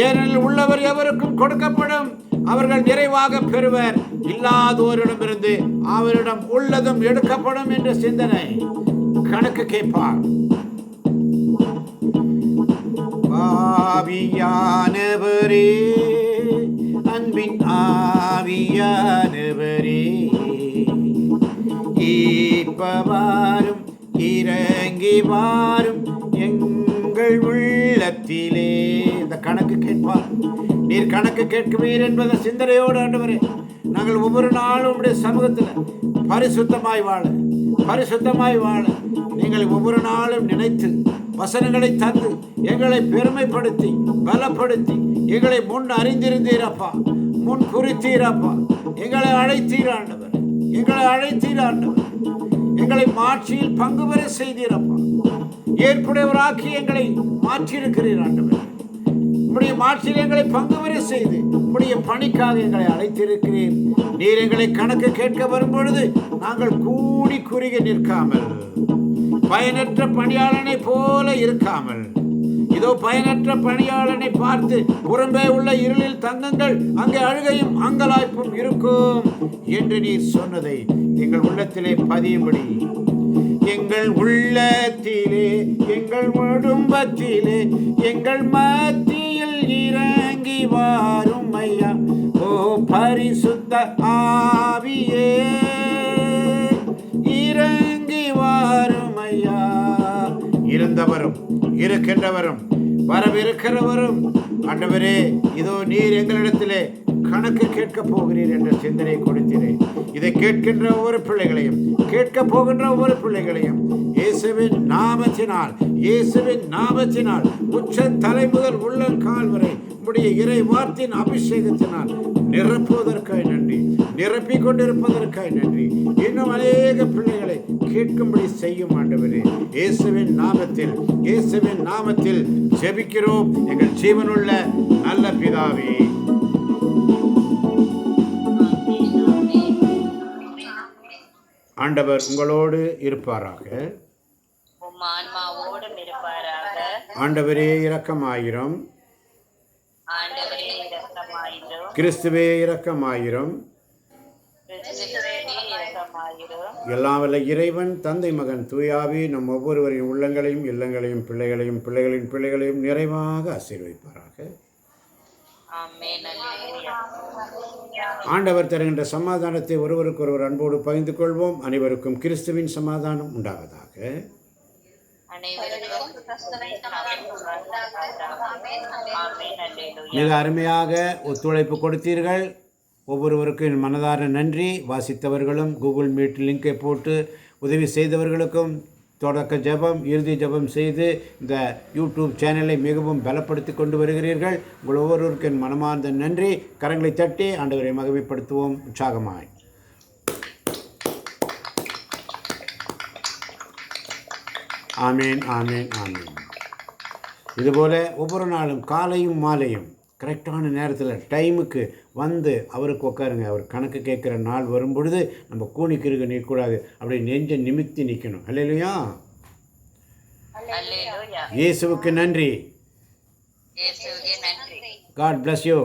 ஏனெனில் உள்ளவர் எவருக்கும் கொடுக்கப்படும், அவர்கள் நிறைவாக பெறுவர். இல்லாதோரிடமிருந்து அவரிடம் உள்ளதும் எடுக்கப்படும் என்ற சிந்தனை கணக்கு கேட்பார். ஆவியானவரே, அன்பின் ஆவியானவரே, இப்பவாரும் இறங்கி வாரும் எங்கள் உள்ளத்திலே. இந்த கணக்கு கேட்பார். நீர் கணக்கு கேட்குவீர் என்பதை சிந்தனையோடு ஆண்டவரே, நாங்கள் ஒவ்வொரு நாளும் உடைய சமூகத்தில் பரிசுத்தமாய் வாழ நீங்கள் ஒவ்வொரு நாளும் நினைத்து வசனங்களை தந்து எங்களை பெருமைப்படுத்தி பலப்படுத்தி எங்களை முன் அறிந்திருந்தீரப்பா, முன் குறித்தீரப்பா. எங்களை அழைத்தீராண்டவர், எங்களை மாட்சியில் பங்கு பெற செய்தீரப்பா. ஏற்புடையவராக்கி எங்களை மாற்றியிருக்கிறீர் ஆண்டவர். உம்முடைய மாட்சியில் எங்களை பங்கு பெற செய்து உம்முடைய பணிக்காக எங்களை அழைத்திருக்கிறீர். நீர் எங்களை கணக்கு கேட்க வரும்பொழுது நாங்கள் கூடி குறுகி நிற்காமல், பயனற்ற பணியாளனை போல இருக்காமல், இதோ பயனற்ற பணியாளனை பார்த்து புறம்பே உள்ள இருளில் தங்குங்கள், அங்கே அழுகையும் அங்கலாய்ப்பும் இருக்கும் என்று நீர் சொன்னதை எங்கள் உள்ளத்திலே பதியும்படி, எங்கள் உள்ளத்திலே, எங்கள் குடும்பத்திலே, எங்கள் மத்தியில் இறங்கி வாரும் ஐயா. ஓ பரிசுத்த ஆவியே, இறங்கி வாரும் ஐயா. இருந்தவரும் இருக்கின்றவரும் வரவிருக்கிறவரும் ஆண்டவரே, இதோ நீர் எங்களிடத்திலே கணக்கு கேட்க போகிறீர் என்ற சிந்தனை கொடுத்தீரே. இதை கேட்கின்ற ஒவ்வொரு பிள்ளைகளையும், கேட்க போகின்ற ஒவ்வொரு பிள்ளைகளையும் இயேசுவின் நாமத்தினால் உச்ச தலை முதல் உள்ளங்கால் வரை உம்முடைய இறை வார்த்தையின் அபிஷேகத்தினால் நிரப்புவதற்காய் நன்றி, நிரப்பிக் கொண்டிருப்பதற்காய் நன்றி. இன்னும் அநேக பிள்ளைகளை கேட்கும்படி செய்யும் ஆண்டவரே. இயேசுவின் நாமத்தில் ஜெபிக்கிறோம் எங்கள் ஜீவனுள்ள நல்ல பிதாவே. ஆண்டவர் உங்களோடு இருப்பாராக. ஆண்டவரே இரக்கமாயிரம். கிறிஸ்துவே இரக்கமாயிரம். எல்லாம் வல்ல இறைவன் தந்தை மகன் தூயாவி நம் ஒவ்வொருவரின் உள்ளங்களையும் இல்லங்களையும் பிள்ளைகளையும் பிள்ளைகளின் பிள்ளைகளையும் நிறைவாக ஆசீர்வதிப்பாராக. ஆண்டவர் தருகின்ற சமாதானத்தை ஒருவருக்கொருவர் அன்போடு பகிர்ந்து கொள்வோம். அனைவருக்கும் கிறிஸ்துவின் சமாதானம் உண்டாவதாக. மிக அருமையாக ஒத்துழைப்பு கொடுத்தீர்கள். ஒவ்வொருவருக்கும் என் மனதார நன்றி. வாசித்தவர்களும் கூகுள் மீட் லிங்கை போட்டு உதவி செய்தவர்களுக்கும் தொடக்க ஜெபம் இறுதி ஜெபம் செய்து இந்த யூடியூப் சேனலை மிகவும் பலப்படுத்தி கொண்டு வருகிறீர்கள். உங்கள் ஒவ்வொருவருக்கும் என் மனமார்ந்த நன்றி. கரங்களை தட்டி ஆண்டவரை மகிமைப்படுத்துவோம் உற்சாகமாய். ஆமேன், ஆமேன், ஆமேன். இதுபோல் ஒவ்வொரு நாளும் காலையும் மாலையும் கரெக்டான நேரத்தில் டைமுக்கு வந்து அவருக்கு உட்காருங்க. அவர் கணக்கு கேட்குற நாள் வரும் பொழுது நம்ம கூணிக்கிருக்க நிற்கக்கூடாது, அப்படி நெஞ்ச நிமித்தி நிற்கணும். அல்லேலூயா. இயேசுவுக்கு நன்றி. God bless you.